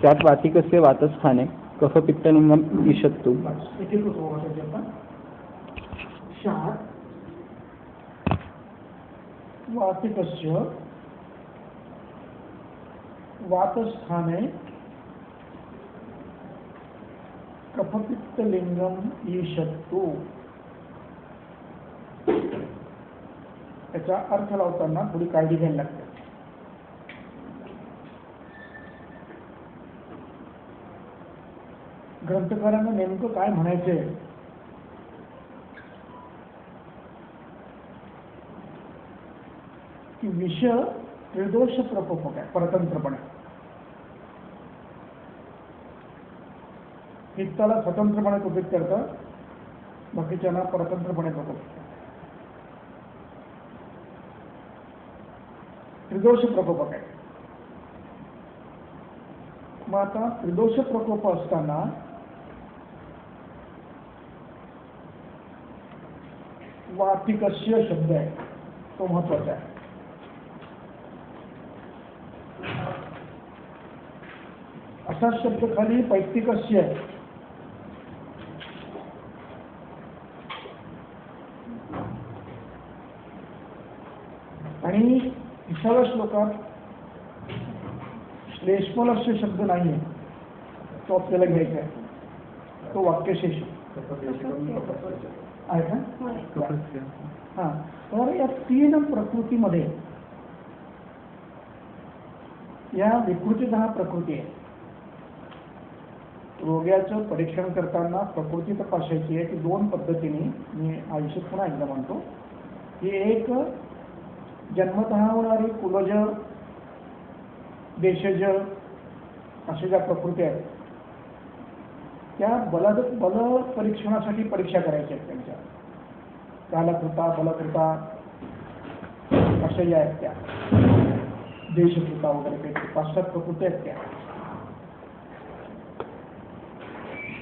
त्यात वातिकस्य वातस्थाने कफपित्तलिंगम ईशत्तु. वातिकस्य वातस्थाने कफपित्तलिंगम ईशत्तु. याचा अर्थ लावताना थोडी काळजी घ्यायला लागते. ग्रंथकारांना नेमकं काय म्हणायचंय की विष त्रिदोष प्रकोपक आहे परतंत्रपणे. पित्ताला स्वतंत्रपणे कुपित करतं, बाकीच्यांना परतंत्रपणे प्रकोप. त्रिदोष प्रकोपक आहे. मग आता त्रिदोष प्रकोप असताना वातिकस्य शब्द आहे तो महत्वाचा आहे. असा शब्द खाली पैतिकस्य आहे. आणि 20व्या श्लोकात श्लेष्मलस्य शब्द नाही आहे, तो आपल्याला घ्यायचा आहे. तो वाक्यशेष आहे का? हा. तर या 3 प्रकृतीमध्ये या विकृतीत हा प्रकृती आहे. रोग्याचं परीक्षण करताना प्रकृती तपासायची आहे ती 2 पद्धतीने मी आयुष्यात पुन्हा एकदा म्हणतो की एक जन्मतः होणारी कुलज देशज अशा ज्या प्रकृती आहेत त्या बल परीक्षणासाठी परीक्षा करायच्या आहेत. त्यांच्या कालकृता बलकृता अशा ज्या आहेत त्या देशकृता वगैरे काही 5-7 प्रकृती आहेत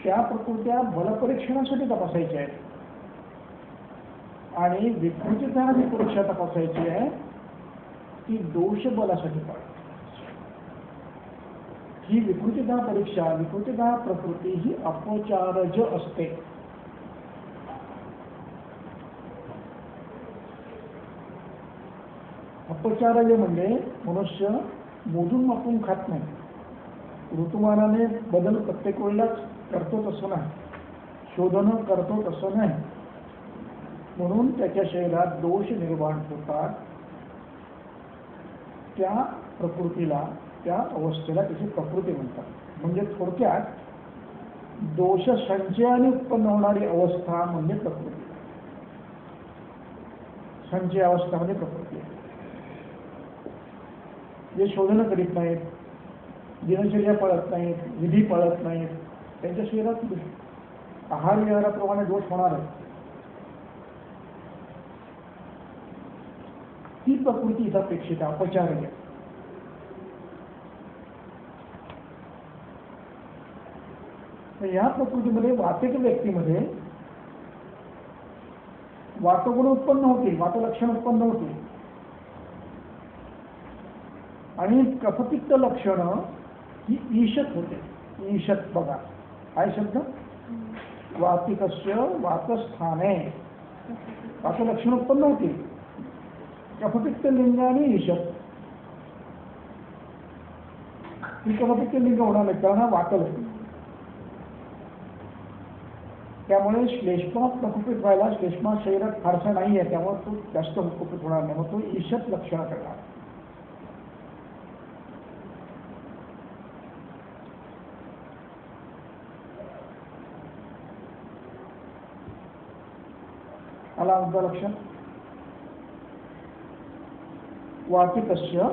त्या प्रकृत्या बलपरीक्षणासाठी तपासायच्या आहेत. आणि विकृतीचा जी परीक्षा तपासायची आहे ती दोष बलासाठी करायची. ही विकृतीता परीक्षा विकृतीता प्रकृती ही अपचारज असते. अपचारज म्हणजे मनुष्य मोजून मापून खात नाही. ऋतुमानाने बदल प्रत्येक वेळेलाच करतो तसं नाही, शोधन करतो तसं नाही. म्हणून त्याच्या शरीरात दोष निर्माण होतात. त्या प्रकृतीला त्या अवस्थेला त्याची प्रकृती म्हणतात. म्हणजे थोडक्यात दोष संचयाने उत्पन्न होणारी अवस्था म्हणजे प्रकृती. संचय अवस्था म्हणजे प्रकृती. जे शोधन करीत नाहीत, दिनचर्या पाळत नाहीत, विधी पाळत नाहीत, त्यांच्या शरीरात आहार विहाराप्रमाणे दोष होणार आहे. ही प्रकृती इथं अपेक्षित अपचार आहे. या प्रकृतीमध्ये वातिक व्यक्तीमध्ये वातगुण उत्पन्न होतील, वातलक्षण उत्पन्न होतील. आणि कफपित्त लक्षण ही ईशत होते. ईशत बघा काय शब्द, वातिकस्य वातस्थाने वातलक्षण उत्पन्न होतील. कफपित्त लिंगाने ईशत. ही कफपित्त लिंग होणार नाही कारण हा वातल आहे. त्यामुळे श्लेष्मा प्रकुपित व्हायला श्लेष्मा शरीरात फारसा नाही आहे, त्यामुळे तो जास्त कुपित होणार नाही. मग तो ईशत लक्षण करणार. आला लक्षण. वातिकस्य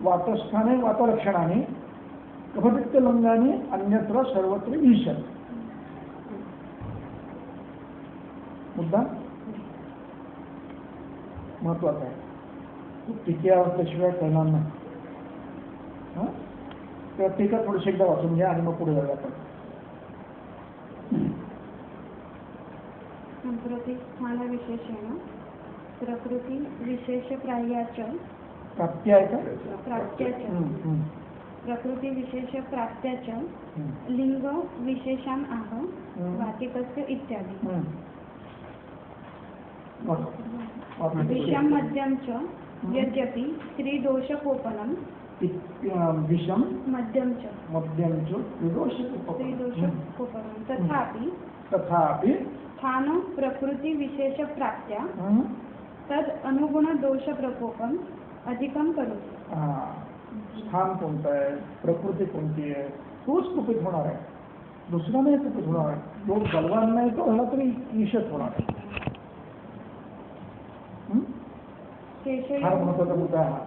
वातस्थाने वातलक्षणाने कफपित्त लिंगाने अन्यत्र सर्वत्र ईशत. मुद्दा महत्वाचा आहे. टीका असल्याशिवाय कळणार नाही. तर टीका थोडीशी एकदा वाचून घ्या आणि मग पुढे जाऊया आपण. संप्रती स्थान विशेषण प्रकृती विशेष प्रायाच प्राप्ती आहे का? प्राप्त्याच प्रकृतिविशेष प्राप्त्याच हम्म. लिंग विशेषान आह हम्म. वातिकस्य इत्यादि हम्म. विषम मध्यम च यद्यपि स्त्रीदोषकोपनम विषम मध्यम च मध्यम च विदोष स्त्रीदोषकोपनम तथापि तथापि स्थान प्रकृति विशेष प्राप्त्या हम्म. तद अनुगुण दोष प्रकोपम अधिकम करोति. स्थान कोणतं आहे, प्रकृती कोणती आहे, तोच कुपित होणार आहे, दुसरा नाही कुपित होणार आहे. जो बलवान नाही तो ह्याला तरी ईशच होणार आहे. फार महत्वाचा मुद्दा आहे हा.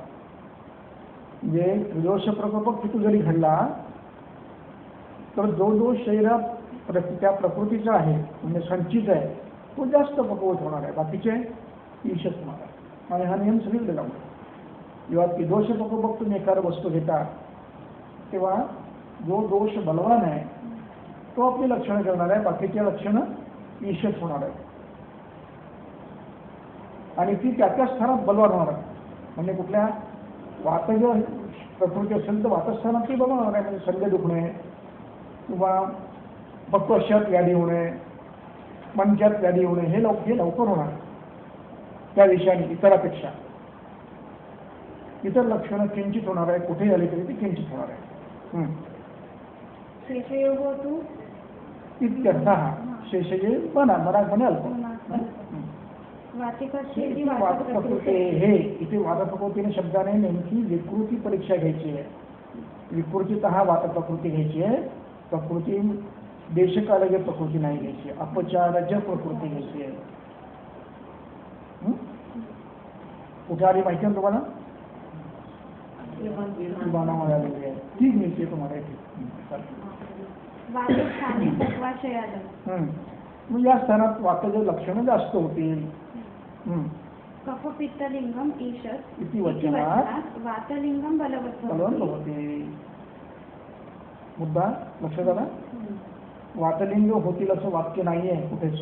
म्हणजे त्रिदोष प्रकोप किती जरी घडला तर जो दोष शरीरात त्या प्रकृतीचा आहे म्हणजे संचित आहे तो जास्त प्रकोप होणार आहे, बाकीचे ईशच होणार आहे. आणि हा नियम सगळीकडे लागतो. जेव्हा त्रिदोष प्रकोप तुम्ही एखादा वस्तू घेता तेव्हा जो दोष बलवान आहे तो आपली लक्षणं करणार आहे, बाकीचे लक्षणं ईशच होणार आहे. आणि ती त्या त्या स्थानात बलवान होणार आहे. म्हणजे कुठल्या वात जर प्रकृती असेल तर वातस्थानात ती बलवान होणार आहे. म्हणजे संध्या दुखणे किंवा पक्वशात व्याधी होणे, मंचात व्याधी होणे हे लवकर होणार त्या विषयाने इतरापेक्षा. इतर लक्षणं किंचित होणार आहे, कुठे आली तरी ती किंचित होणार आहे. शेषयोगो तु इत्यर्थ हा शेषजे मना मराठपणे अल्प. वातिकस्य इति वातप्रकृते हे इथे वातप्रकृतीने शब्दाने नेमकी विकृती परीक्षा घ्यायची आहे. विकृतीतः वातप्रकृती घ्यायची आहे. प्रकृती देशकालज्य प्रकृती नाही घ्यायची, अपचारज्य प्रकृती घ्यायची आहे. कुठे आली माहिती आहे तुम्हाला? विमानामध्ये आलेली आहे ती घ्यायची आहे तुम्हाला इथे. वातस्थाने तत्वाशयाद मग या स्थानात वाताचे लक्षणं जास्त होतील. कफपित्तलिंगम ईशत इति वचनात वातलिंगम बलवत् बलवंत होते. मुद्दा लक्षात आला? वातलिंग होतील असं वाक्य नाही आहे कुठेच.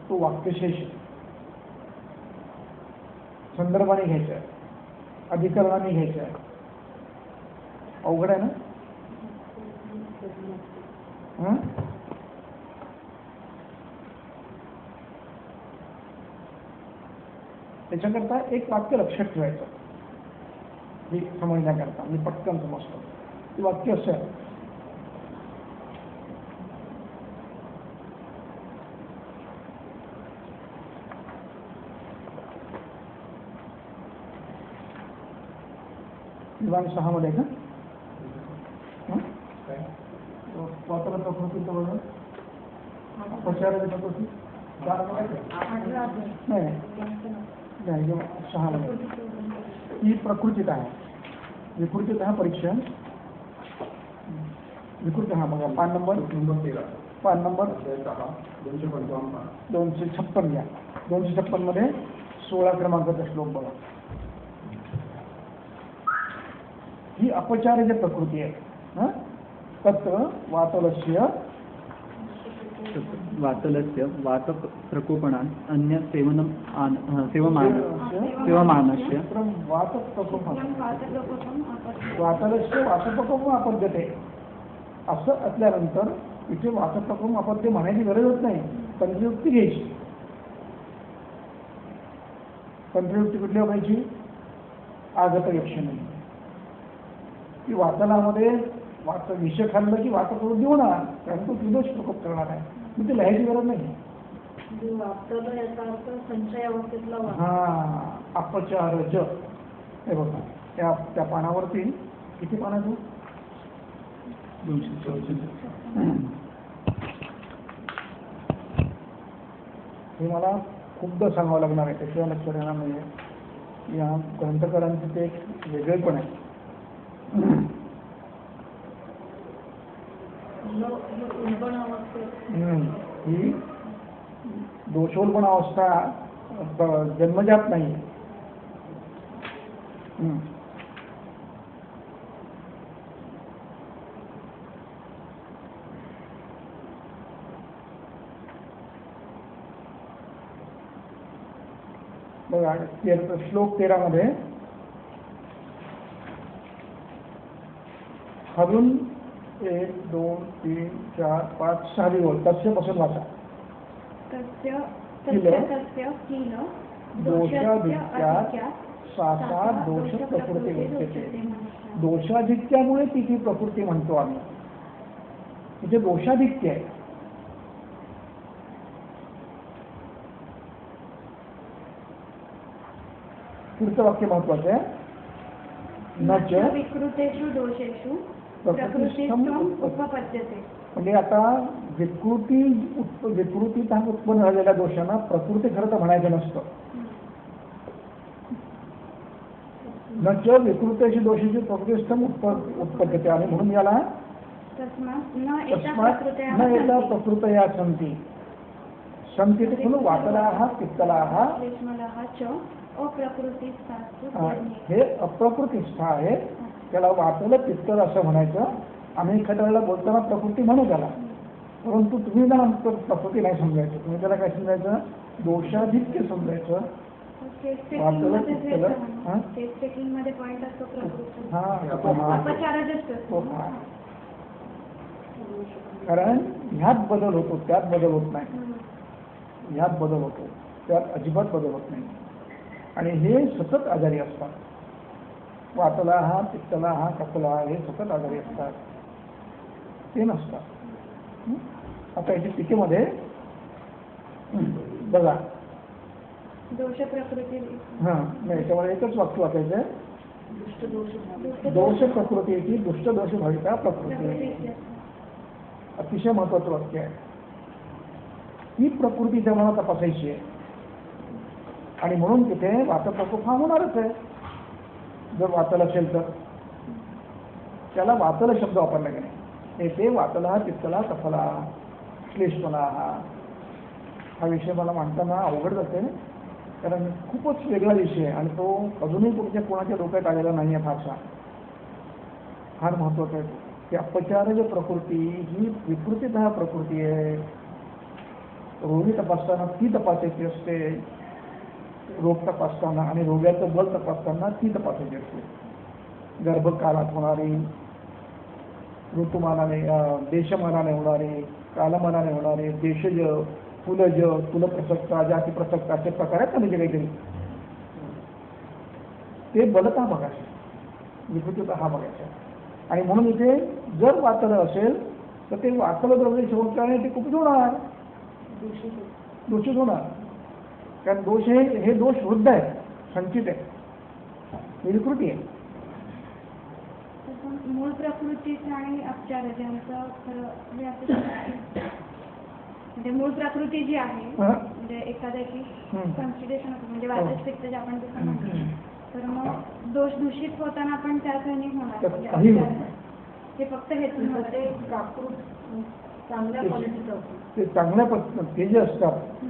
तो वाक्यशेष संदर्भाने घ्यायचा आहे, अधिकरणाने घ्यायचा आहे. अवघड आहे ना? त्याच्याकरता एक वाक्य लक्षात ठेवायचं हे समजण्याकरता. मी पटकन समजतो. ते वाक्य असं आहे, विधान 6 मध्ये का वाताला प्रकृतीचं बघा अपचाराची प्रकृती नाही 6 मध्ये ही प्रकृतीत आहे. विकृतीत हा परीक्षा विकृती हा बघा पान नंबर 256 घ्या. 256 मध्ये 16 क्रमांकाचा श्लोक बघा. ही अपचाराची प्रकृती आहे. तत्र वातलस्य वातप्रकोपणात् अन्य सेवमानस्य वातलस्य वातप्रकोपम आपद्यते असं असल्यानंतर इथे वातप्रकोपम आपद्य म्हणायची गरजच नाही, तंत्रयुक्ती घ्यायची. तंत्रयुक्ती कुठली वापरायची? आगत यक्षणे. की वातलामध्ये विष खाल्लं की वात करून देऊ ना, कारण तो त्रिदोष प्रकोप करणार आहे. मग ते लिहायची गरज नाही. हा अपचारज हे बघा त्या पानावरती किती पानाचं 264. हे मला खूपदा सांगावं लागणार आहे, त्याशिवाय लक्षात येणार नाही. या ग्रंथकारांचं ते एक वेगळेपण आहे. ही दोषोल्बण अवस्था जन्मजात नाही. बघा श्लोक 13 मध्ये खालून 1 2 3 4 5 6 ओळ तस्यपासून वाचा. तस्य किल तस्य किल दोषाधिक्यात सासा दोष प्रकृती उच्यते. दोषाधिक्यामुळे ती प्रकृती म्हणतो आम्ही. म्हणजे दोषाधिक्य आहे. पुढचं वाक्य महत्वाचं आहे. न च विकृतेषु दोषेषु प्रकृतिस्थम प्रकृतिस्थम उपपद्यते. म्हणजे आता विकृतीत हा उत्पन्न झालेल्या दोषांना प्रकृती खरं तर म्हणायचं नसतं. न च विकृतेषु दोषाची प्रकृतिस्थम उत्पद्यते. आणि म्हणून याला तस्मात् न येता प्रकृतया सन्ति. सन्ति ते खलु वातलाः पित्तलाः क्लेशमलाः च अप्रकृतिस्थास्तु. हे अप्रकृतिस्थ आहे. त्याला वातल पित्तल असं म्हणायचं. आम्ही एखाद्या वेळेला बोलताना प्रकृती म्हणू त्याला, परंतु तुम्ही ना प्रकृती नाही समजायचं. तुम्ही त्याला काय समजायचं? दोषाधिक्य समजायचं. वातल पित्तल मध्ये पॉइंट असतो प्रकृती. कारण ह्यात बदल होतो, त्यात बदल होत नाही. ह्यात बदल होतो, त्यात अजिबात बदल होत नाही. आणि हे सतत आजारी असतात. वातला हा, पित्तला हा, कपला हे सतत आजारी असतात. ते नसतात. आता याची टीकेमध्ये बघा, दोष प्रकृती नाही याच्यामध्ये एकच वाक्य वाचायचं. दोष प्रकृतीची दुष्ट दोष भविता प्रकृती. अतिशय महत्वाचं वाक्य आहे. ही प्रकृती जेव्हा तपासायची आहे. आणि म्हणून तिथे वातप्रकोप हा होणारच आहे. जर वातल असेल तर त्याला वातल शब्द वापरला की नाही. ते वातला, पित्तला, कफला, श्लेष्मला हा विषय मला मांडताना अवघड जाते. कारण खूपच वेगळा विषय आहे आणि तो अजूनही पुढच्या कोणाच्या डोक्यात आलेला नाही आहे. फारसा फार महत्वाचा आहे की अपचारज प्रकृती ही विकृतीतः प्रकृती आहे. रोगी तपासताना ती तपासायची असते. रोग तपासताना आणि रोगाचं बल तपासताना ती तपासायची असते. गर्भकालात होणारी, ऋतुमानाने देशमानाने होणारे, कालमानाने होणारे, देशज, कुलज, कुलप्रसक्ता, जातीप्रसक्ता असे प्रकार आहेत म्हणजे काहीतरी. ते बलता बघायचे, विकृतीता हा बघायचा. आणि म्हणून इथे जर वातल असेल तर ते वातल द्रव्य शोधल्याने ते कुपित होणार, दूषित होणार. कारण दोष हे दोष वृद्ध आहे, संचित आहे, विकृती आहे. मूळ प्रकृतीचं आणि अपचारज यांचं खरं म्हणजे मूळ प्रकृती जी आहे म्हणजे एखाद्याची कॉन्स्टिट्यूशन म्हणजे वातपित्त जे आपण जसं म्हणतो, तर मग दोष दूषित होताना पण त्याचं नाही होणार. हे फक्त हेतूमध्ये चांगल्या क्वालिटीचं ते चांगल्या पद्धतीनं ते जे असतात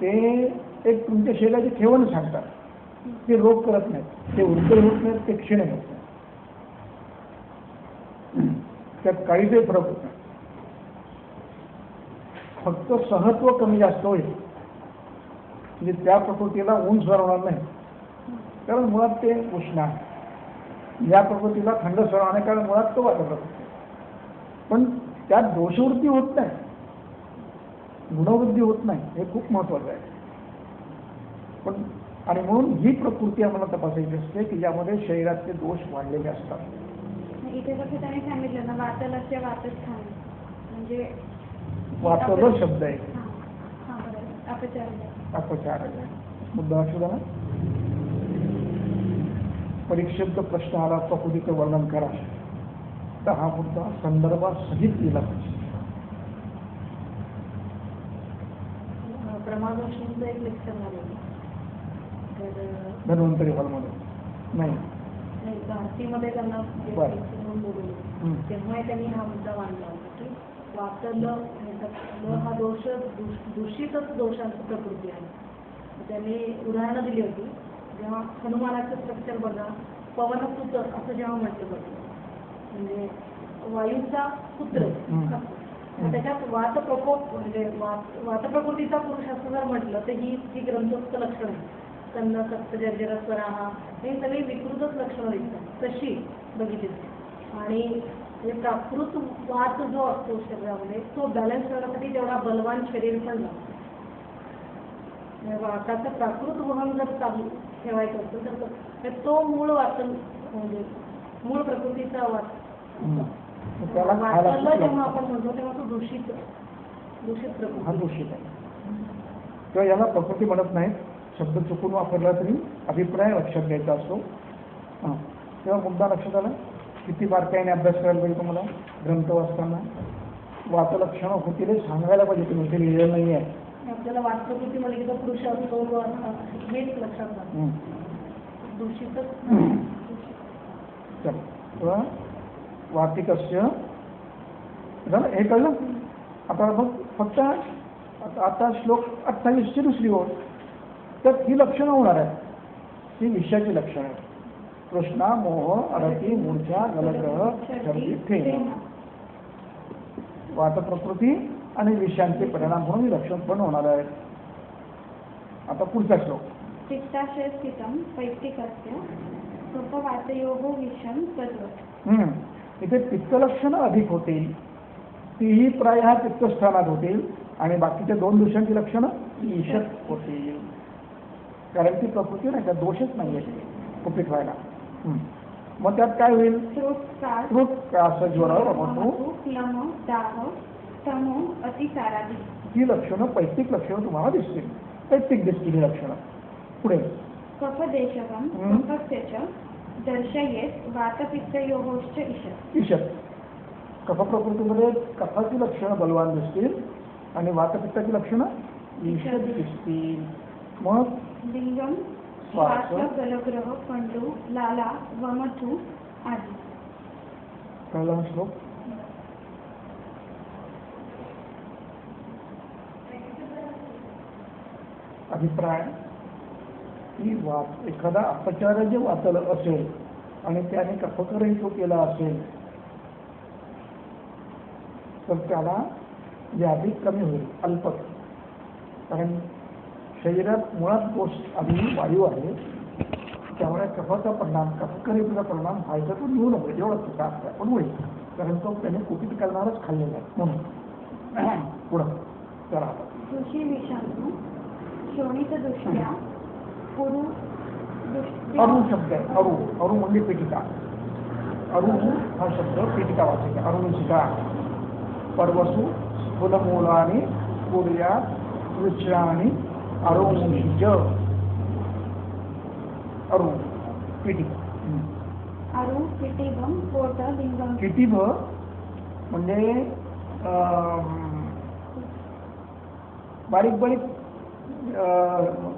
ते एक तुमच्या शरीराची ठेवण सांगतात. ते रोग करत नाहीत, ते उर्दर होत नाहीत, ते क्षीण होत नाही. त्यात काहीच फरक होत नाही. फक्त सहत्व कमी जास्त होईल. म्हणजे त्या प्रकृतीला ऊन सहन होणार नाही कारण मुळात ते उष्ण आहे. या प्रकृतीला थंड सहन होणार नाही कारण मुळात तो वाटत असतो. पण त्यात दोषवृत्ती होत नाही, गुणवृद्धी होत नाही. हे खूप महत्वाचं आहे. पण आणि म्हणून ही प्रकृती आम्हाला तपासायची असते की ज्यामध्ये शरीरातले दोष वाढलेले असतात. इथे कसं त्याने सांगितलं ना, वातलस्य वातच खाणे म्हणजे वातल शब्द आहे. अपचार मुद्दा असला ना. परीक्षेत प्रश्न आला प्रकृतीचं वर्णन करा तर हा मुद्दा संदर्भासहित लिहिला पाहिजे. प्रमादोषींचं एक लेक्चर झालं धन्वंतरी हॉलमध्ये नाही भारतीमध्ये त्यांना बोलवलं तेव्हा त्यांनी हा मुद्दा मांडला होता की वातल हा दोष दूषितच दोषांची प्रकृती आहे. त्यांनी उदाहरणं दिली होती. जेव्हा हनुमानाचं स्ट्रक्चर बघा, पवनपुत्र असं जेव्हा म्हटलं जातं म्हणजे वायूचा पुत्र, त्याच्यात वातप्रकोप म्हणजे वातप्रकृतीचा पुरुष असं जर म्हटलं तर ही जी ग्रंथस्थ लक्षण आहे कन्न सक्त जर्जरस्वरा हे सगळी विकृतच लक्षणं दिसतात तशी बघितली. आणि म्हणजे प्राकृत वात जो असतो शरीरामध्ये तो बॅलन्स करण्यासाठी तेवढा बलवान शरीर पण लागतं. वाताचं प्राकृत वहन जर चालू ठेवायचं असेल तर तो मूळ वाचन म्हणजे मूळ प्रकृतीचा त्याला वाचलं जेव्हा आपण म्हणतो तेव्हा तो दूषित प्रकृती. हा दूषित आहे. किंवा याला प्रकृती म्हणत नाहीत, शब्द चुकून वापरला तरी अभिप्राय लक्षात घ्यायचा असतो. हां, तेव्हा मुद्दा लक्षात आला. किती बारकाईने अभ्यास करायला पाहिजे तुम्हाला ग्रंथ वाचताना. वाचलक्षणं होतील सांगायला पाहिजे, तुम्ही इथे लिहिलेलं नाही आहे. आपल्याला वास्तवकृती म्हणजे की पुरुष असतो हेच लक्षात राहतं. दूषितच तेव्हा वातिकस्य झालं, हे कळलं. आता मग फक्त आता श्लोक 28ची दुसरी ओळ, तर ही लक्षणं होणार आहे. ही विषयाची लक्षणं आहेत. कृष्णा मोह अरती मूर्छा गलग्रह शर्दी ठेन. वात प्रकृती आणि विषयांचे परिणाम म्हणून ही लक्षण पण होणार आहेत. आता पुढचा श्लोक. पित्ताशय स्थितम पैत्तिकस्य सुपवातयोः विषम तद्वत्. इथे पित्तलक्षणं अधिक होतील, तीही प्रायः पित्तस्थानात होतील आणि बाकीच्या दोन दोषांची लक्षणं ईशत होतील. कारण ती प्रकृती नाही, त्या दोषच नाही आहे कुपित व्हायला. मग त्यात काय होईल? ज्वर क्लम दाह तमो अतिसारादी. ही लक्षणं पैत्तिक लक्षणं तुम्हाला दिसतील. पैत्तिक दिसतील ही लक्षणं. पुढे कफदेशकं कफस्य च दर्शयेत वातपित्तयोश्च ईशत. ईशत कफप्रकृतीमध्ये कफाची लक्षणं बलवान दिसतील आणि वातपित्ताची लक्षणं ईशत दिसतील. मग लिंगम श्वास गलग्रह पंडू लाला वमथू आदी. कळला श्लोक? अभिप्राय की एखादा अपचार जे वाचलं असेल आणि त्याने कफकरही तो केला असेल तर त्याला व्याधी कमी होईल, अल्पच. कारण शरीरात मुळात दोष आधी वायू आहे, त्यामुळे कफाचा परिणाम कफकरीचा परिणाम व्हायचा तो न्यून होईल. एवढंच तुका पण होईल, कारण तो त्याने कुपित करणारच खाल्लेला आहे म्हणून. पुढं चला आता. ऋषी विषाणू शोणितदृष्ट्या पुरु अरु शब्द आहे. अरु म्हणजे पिटिका. अरु हा शब्द पिटिका वाचक आहे. अरुणिका पर्वसु फुलमूलानि कुर्या वृक्षाणि अरुणिज. अरु पिटिका. अरु किटिभम कोट लिंगम. किटिभ म्हणजे बारीक बारीक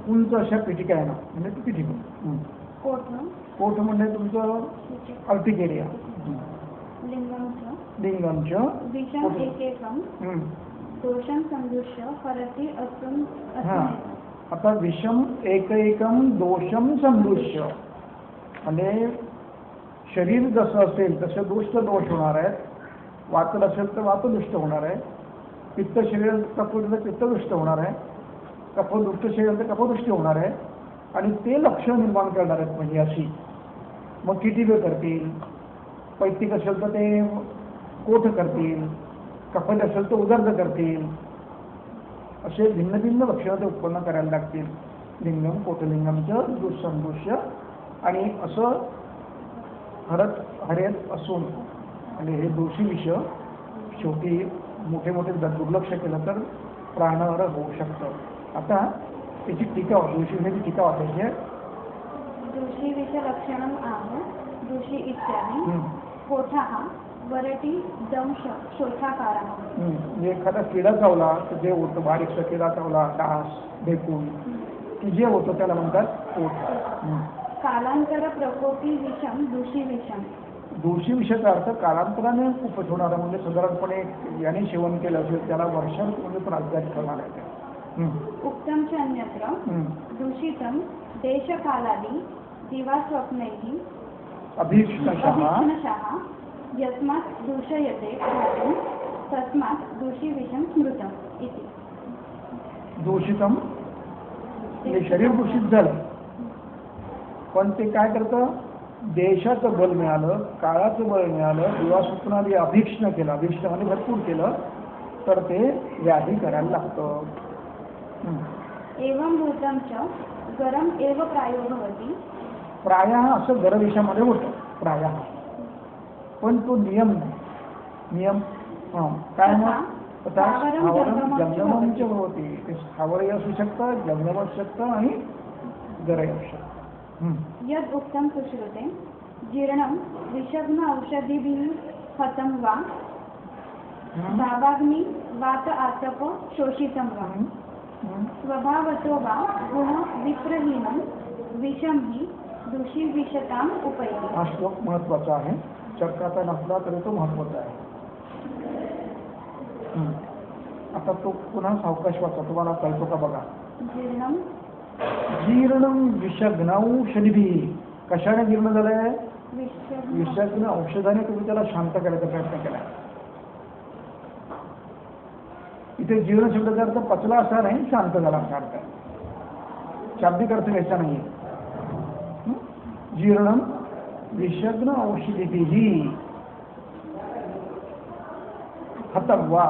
उंच अशा पिटिका आहे ना, म्हणजे ती पिटिभ. कोठ म्हणजे तुमचं अर्टिकेरिया. लिंगमचं विषम एकेकम दोषम संदृश्य परती असून. आता विषम एकैकम दोषम संदृश्य म्हणजे शरीर जसं असेल तसे दुष्ट दोष होणार आहेत. वातल असेल तर वातदुष्ट होणार आहे. पित्त शरीर कफदुष्ट पित्तदुष्ट होणार आहे. कफदुष्ट शरीर तर कफदुष्टी होणार आहे आणि ते लक्षण निर्माण करणार आहेत म्हणजे अशी. मग किटिवे करतील, पैत्तिक असेल तर ते कोठ करतील, कफल असेल तर उदर्द करतील. असे भिन्न भिन्न लक्षणं ते उत्पन्न करायला लागतील. लिंगम कोटलिंगमचं दुःसंदृश्य आणि असं हरेत असून म्हणजे हे दोषी विषय शेवटी मोठे मोठे दुर्लक्ष केलं तर प्राणहर होऊ शकतं. आता त्याची टीका दोषी विषयाची टीका वाचायची आहे. दोषी विष लक्षणम आह दोषी इत्यादी कोठाः वरटी दंश शोथाकारा. म्हणजे एखादा किडा चावला तर जे होतं बारीकसा किडा चावला डास ढेकून की जे होतं त्याला म्हणतात कोठ. कालांतर प्रकोपी विषम दोषी विषम. दोषी विषयाचा अर्थ कालांतराने उपज होणारा म्हणजे साधारणपणे याने सेवन केलं असेल त्याला वर्षांमध्ये त्रासदायक ठरणार आहे. उक्तम च अन्यत्र दूषितम देशकालादि दिवास्वप्नैः अभीक्ष्णशः यस्मात् दूषयते धातुं तस्मात् दोषी विषम स्मृतम् इति. दूषितम म्हणजे शरीर दूषित झालं पण ते काय करतं देशाचं बल मिळालं, काळाचं बळ मिळालं, दिवास्वप्नादी अभीक्ष्ण केलं, अभीक्ष्ण म्हणजे भरपूर केलं, तर ते व्याधी करायला लागतं. एवं भूतं च गरम एव प्रायो भवति. प्रायः असं गरदेशामध्ये होतं, प्रायः. पण तो नियम नाही. नियम काय मग जंगमच होती. ते स्थावरही असू शकतं, जंगम असू शकतं आणि गरही असू शकतं. यद उक्तं सुश्रुते जीर्णं विषग्न औषधिभिः हतं वा दावाग्नि वात आतप शोषितं वा स्वभावतो वा गुण विप्रहीनं विषम हि दूषिविषताम् उपैति. हा श्लोक महत्वाचा आहे. चर्चाचा नसला तरी तो महत्वाचा आहे. आता तो पुन्हा सावकाश वाचा, तुम्हाला कळतो का बघा. जीर्णं विषग्नौषधिभिः. कशाने जीर्ण झालंय? विषग्न औषधाने तुम्ही त्याला शांत करायचा प्रयत्न केला. इथे जीर्ण शब्दाचा अर्थ पचला असा नाही, शांत झाला असा अर्थ आहे. शाब्दिक अर्थ घ्यायचा नाहीये. जीर्णं विषग्न औषधिभिः हतं वा.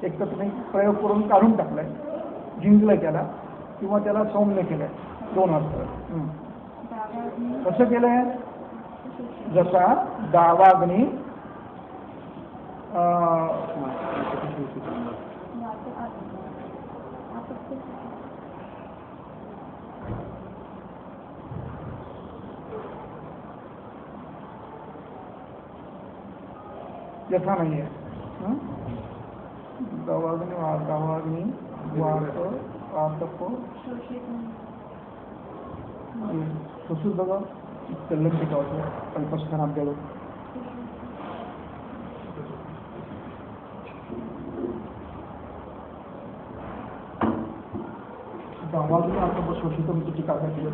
एक तर तुम्ही प्रयोग करून काढून टाकलाय, जिंकलंय त्याला, किंवा त्याला सौम्य केलंय. दोन अर्थ. कसं केलंय? जसा दावाग्नी यथा नाहीये. दावाग्नी वात आतप तसंच बघा कल्लम शिकावतो अल्पस्थानाभ्यावर. दावाग्नी आतप शोषित तुझी काका केली.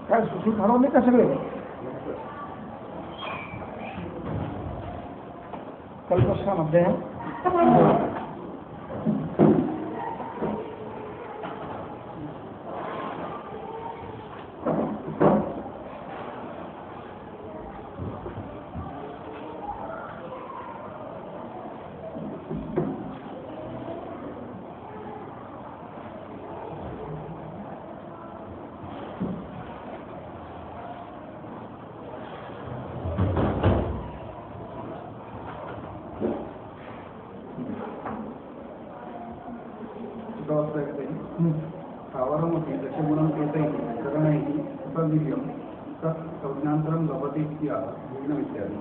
काय सुसूट हरवले का सगळे? कल्पस्थान अध्याय स्थावरमपि दशगुणं एतैः करणैः उपवीर्यं तत् संज्ञान्तरं भवति जीर्णमित्यादि.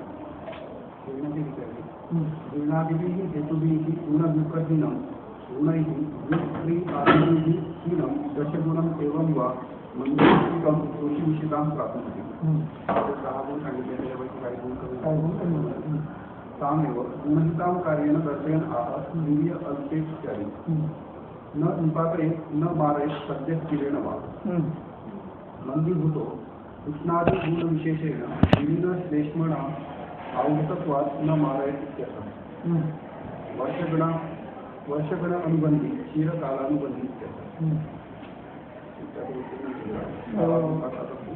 जीर्णादिभिः हेतुभिः गुणविप्रहीनं गुणैः विक्रियादिभिः हीनं दशगुणम् एवं वा मन्दिरं दोषिविषितां प्राप्नोति. सहा गुण सांगितले, त्यापैकी काही गुण कमी तामेव गुणहितां कार्येण दर्शयन् आह वीर्य अल्पे इत्यादि. न निपातयेत् न मारयेत् सद्यस्थिरेण वा मन्दीभूतो उष्णादि गुणविशेषेण विलीनश्लेष्मणा आवृतत्वात् न मारयेत् इत्यर्थः. वर्षगण अनुबन्धी क्षीरकालानुबन्धी इत्यर्थः.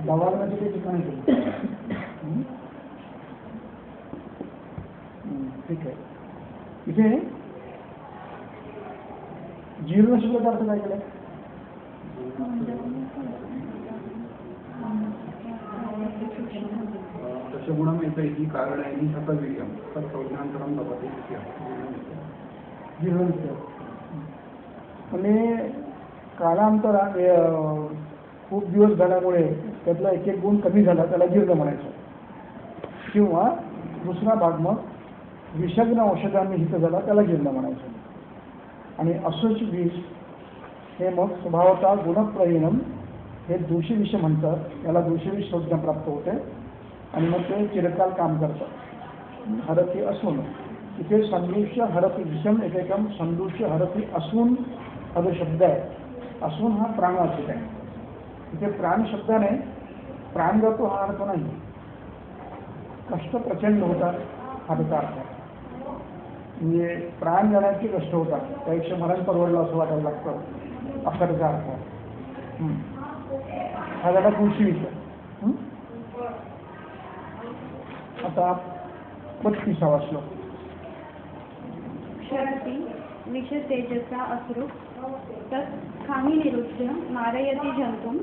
दवाखान्याचे ते ठिकाण आहे. ठीक आहे. इथे जीर्ण शब्दाचा अर्थ काय केलाय? दशगुणम एतैः कारणैः सतवीर्यं तत्संज्ञान्तरं भवति जीर्ण म्हणजे कालांतरा खूप दिवस झाल्यामुळे त्यातला एक एक गुण कमी झाला, त्याला जीर्ण म्हणायचं. किंवा दुसरा भाग मग विषग्न औषधांनी हित झाला, त्याला जीर्ण म्हणायचं. आणि असोच विष हे मग स्वभावता गुणप्रहीणम हे दूषी विष म्हणतात, त्याला दूषी विष संज्ञा प्राप्त होते आणि मग ते चिरकाल काम करतात. हरती असून इथे संदूष्य हरती विषम एकेकम संदूष्य हरती असून हा जो शब्द आहे, असून हा प्राणवाचक आहे. इथे प्राण शब्दाने प्राण जातो हा अर्थ नाही, कष्ट प्रचंड होतात हा त्याचा अर्थ आहे. म्हणजे प्राण जाण्याची कष्ट होतात, त्यापेक्षा मरण परवडलं असं वाटायला लागतं असा त्याचा अर्थ आहे. हा झाला दूषी विषय. आता 32वा श्लोक. क्षरति विषतेजसा अश्रु तत् खानि निरुच्य मारयति जन्तुं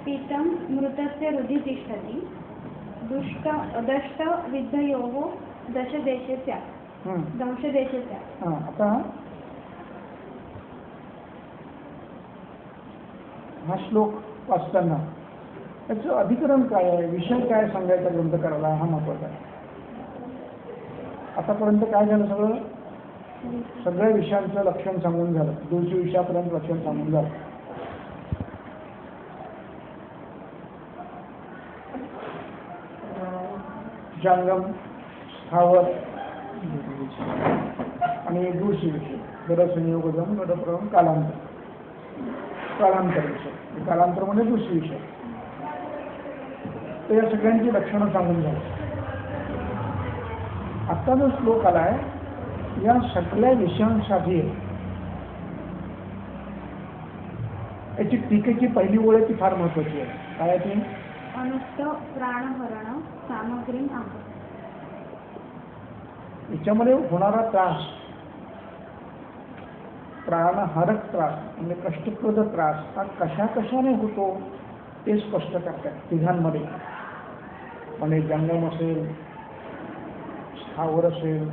पीतं मृतस्य हृदि तिष्ठति दष्ट विद्धयोः दशदेशे स्यात्. दंशदेशे स्यात्. आता हा श्लोक वाचताना त्याचं अधिकरण काय आहे, विषय काय सांगायचा ग्रंथकाराला, हा महत्वाचा आहे. आतापर्यंत काय झालं, सगळ्या विषयांचं लक्षण सांगून झालं, 200 विषयापर्यंत लक्षण सांगून झालं. जंगम, स्थावर आणि दूषी विषय, गडसंयोगजम, गडप्रम, कालांतर. कालांतर विषय, कालांतर म्हणजे दूषी विषय. तर या सगळ्यांची लक्षणं सांगून झाली. आता जो श्लोक आलाय या सगळ्या विषयांसाठी याची टीकेची पहिली ओळ ती फार महत्वाची आहे. काय आहे ती? अनुष्ठ प्राणहरण सामग्री आह. याच्यामध्ये होणारा त्रास, प्राणहारक त्रास म्हणजे कष्टप्रद त्रास हा कशा कशाने होतो ते स्पष्ट करतात तिघांमध्ये. म्हणजे जंगम असेल, स्थावर असेल,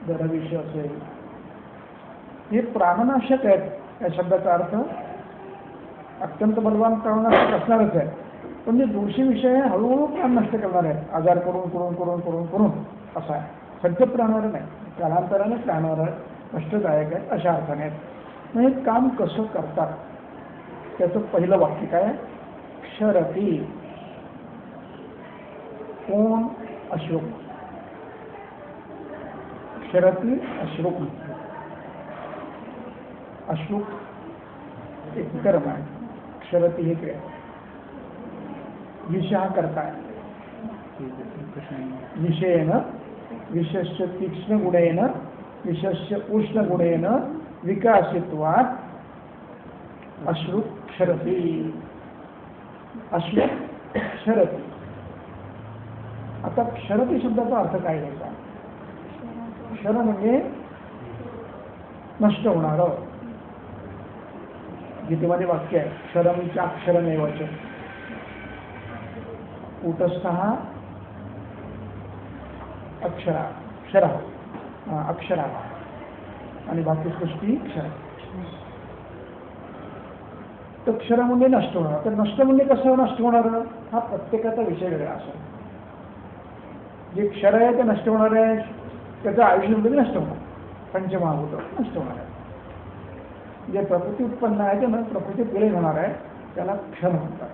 दरविष असेल, हे प्राणनाशक आहेत. या शब्दाचा अर्थ अत्यंत बलवान प्राणनाशक असणारच आहे, पण जे दोषी विषय हळूहळू प्राण नष्ट करणार आहेत, आजार करून करून करून करून करून असा आहे. सध्या प्राणवर नाही, कालांतराने प्राणवर कष्टदायक आहे अशा अर्थाने आहेत. म्हणजे काम कसं करतात त्याचं पहिलं वाक्य काय? क्षरती. कोण? अश्लोक. क्षरती अश्लोक. अश्लोक एक कर्म आहे, क्षरती हे क्रिया. विष हा करता आहे. विषयेन विशेष्य तीक्ष्ण गुणेन विशेष्य उष्ण गुणेन विकासित्वात् अश्रु क्षरती. अश्रु क्षरती. आता क्षरती शब्दाचा अर्थ काय घ्यायचा? क्षर म्हणजे नष्ट होणारं. गीतेमध्ये वाक्य आहे, क्षरम चाक्षरमेवच. कूटस्थः अक्षरा क्षरा अक्षरा आणि बाकी सृष्टी क्षर. तर क्षर म्हणजे नष्ट होणार. तर नष्ट म्हणजे कसं नष्ट होणार? हा प्रत्येकाचा विषय वेगळा असेल. जे क्षर आहे ते नष्ट होणार आहे, त्याचं आयुष्य म्हणजे नष्ट होणार. पंचमहाभूत नष्ट होणार आहे. जे प्रकृती उत्पन्न आहे ते न प्रकृतीत विलीन होणार आहे, त्याला क्षर म्हणतात.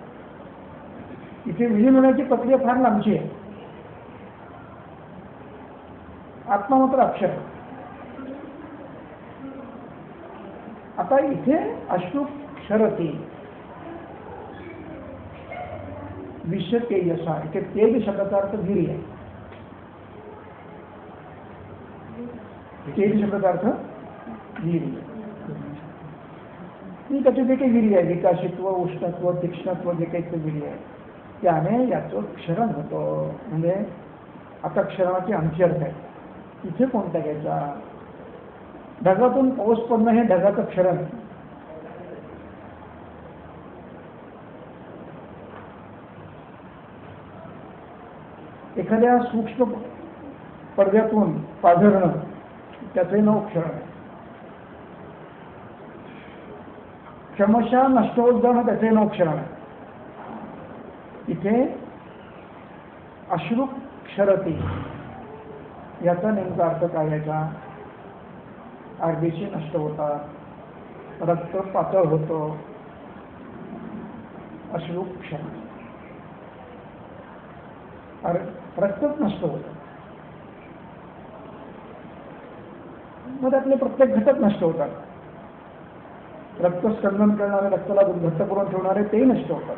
इथे विलीन होण्याची प्रक्रिया फार लांबची आहे. आत्मा मात्र अक्षर. आता इथे अश्रु क्षरती विष तेजसा. इथे तेज शब्दाचा अर्थ वीर्य आहे. तेज शब्दाचा अर्थ वीर्य. ही त्याची जे काही वीर्य आहे, विकासित्व, उष्णत्व, तीक्ष्णत्व, जे काही ते वीर्य आहे, त्याने याचं क्षरण होतं. म्हणजे आता क्षरणाची आणखी अर्थ आहे. इथे कोणता घ्यायचा? ढगातून पाऊस पडणं हे ढगाचं क्षरण. एखाद्या सूक्ष्म पडद्यातून पाझरणं त्याचंही नाव क्षरण आहे. क्षमशः नष्ट होत जाणं त्याचंही नाव क्षरण आहे. इथे अश्रू क्षरती याचा नेमका अर्थ काय याचा? आरबीसी नष्ट होतात, रक्त पातळ होतं, अश्रू क्षरण. रक्तच नष्ट होतं. मग त्यातले प्रत्येक घटक नष्ट होतात. रक्त स्कंदन करणारे, रक्ताला घट्ट करून ठेवणारे तेही नष्ट होतात.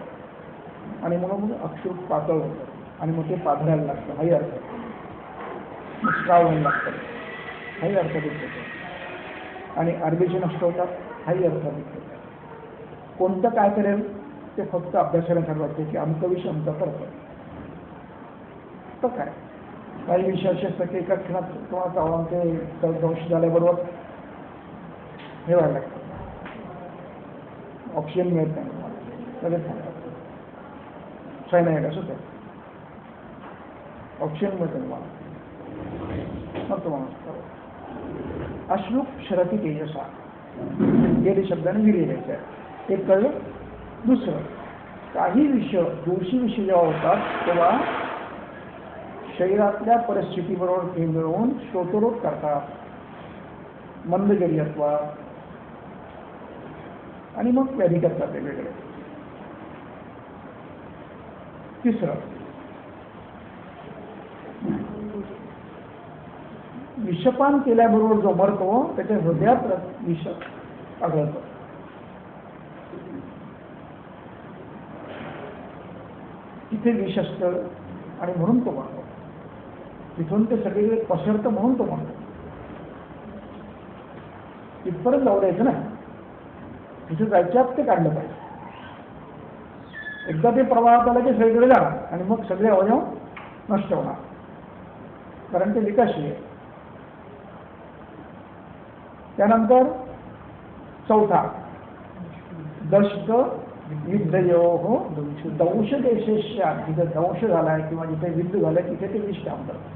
आणि म्हणून अक्षर पातळ होतं आणि मग ते पाधरायला लागतं. हाही अर्थ स्त्राव व्हायला लागतं. हाही अर्थ दिसतो. आणि आरबीसी नष्ट होतात. हाही अर्थ दिसतो. कोणतं काय करेल ते फक्त अभ्यासाने ठरवायचे की अमुक विषय अमुका करतो. तर काय काही विषय असे असतं की एका क्षणात तुम्हाला चावून ते दंश झाल्याबरोबर हे व्हायला लागतं. ऑक्सिजन मिळत नाही तुम्हाला, लगेच सांगतात सायनाईड असंच आहे. ऑक्सिजन मिळतं तुम्हाला, मग तुम्हाला अश्रू क्षरती तेजसा गेली शब्दाने वीर्य घ्यायचं आहे. एक कळलं. दुसरं, काही विषय दोषी विषय जेव्हा होतात तेव्हा शरीरातल्या परिस्थितीबरोबर ते मिळवून श्रोतरोध करतात, मंदगरियत्वा, आणि मग व्याधी करतात वेगवेगळे. तिसरं, विषपान केल्याबरोबर जो मरतो त्याच्या हृदयात विष आढळतं. तिथे विष असतं आणि म्हणून तो मरतो. तिथून ते सगळे पसरतं म्हणून तो मरतो. इथपर्यंत जाऊ द्यायचं ना, तिथे जायच्यात ते काढलं पाहिजे. एकदा ते प्रवाहात आलं की सगळीकडे जाणार आणि मग सगळे अवयव नष्ट होणार, कारण ते विकाशी आहे. त्यानंतर चौथा, दष्ट विद्धयो दंश देशेष्या, जिथे दंश झालाय किंवा जिथे विद्ध झालाय तिथे ते विष काम करतात.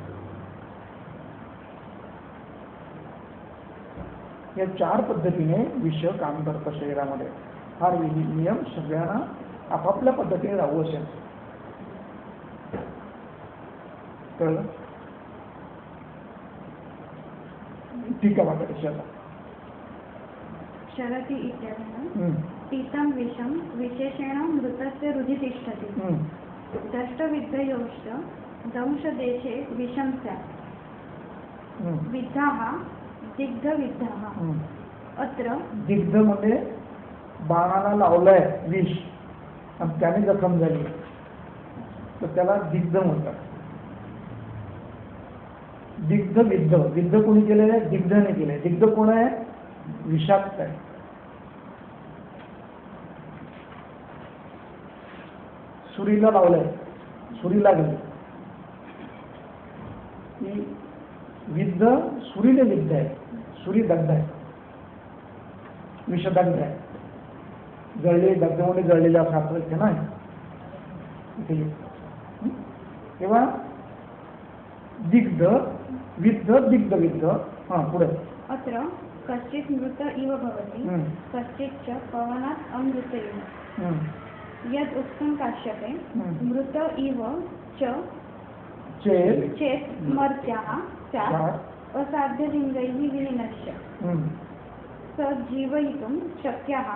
या 4 पद्धतीने विष काम करतं शरीरामध्ये. हा नियम सगळ्यांना आपापल्या पद्धतीने राहू असेल. कळलं? ठीक आहे. माझ्या विषयाला क्षरति इत्यनेन पीतं विषं विशेषेण मृतस्य हृदि तिष्ठति. दष्टविद्धयोश्च दंशदेशे विषं स्यात्. विद्धाः दिग्धविद्धाः. अत्र दिग्धमध्ये बाणाला लावलंय विष आणि त्याने जखम झाली तर त्याला दिग्ध म्हणतात. दिग्ध विद्ध, विद्ध कोणी केलेलं आहे? दिग्धने केलंय. दिग्ध कोण आहे? विषाक्त आहे. सुरीला लावलंय, सुरी लागली की विद्ध सुरीने विद्ध आहे. सुरी दग्ध आहे, विषदग्ध आहे. जळले दग्धमध्ये जळलेल्या साखरेचे नाही. तेव्हा दिग्ध विद्ध दिग्ध विद्ध. पुढे अत्र कश्चित् मृत इव भवति, कश्चित् च पवनात् अमृत इव. यद् उक्तं काश्यपे मृत इव च चेत् मर्त्याः स्यात् असाध्यलिङ्गैः विनिनश्य स जीवयितुं शक्यः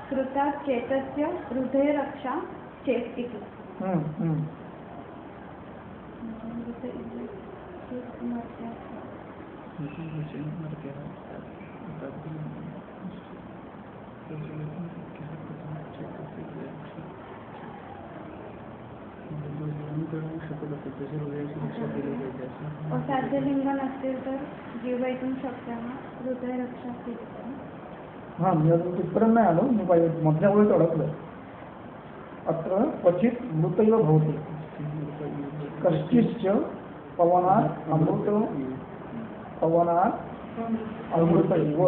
कृतात् चेतस्य हृदयरक्षा चेत् इति. असाध्य लिंग नसतील तर जीवयितुं शक्यः हृदयरक्षा. हां मी अजून तिथपर्यंत नाही आलो, मी पाहिजे मधल्या वेळेत अडकलं. अत्र क्वचित मृतैव भवति कश्चिश्च पवनात् अमृत पवनात् अमृत इव.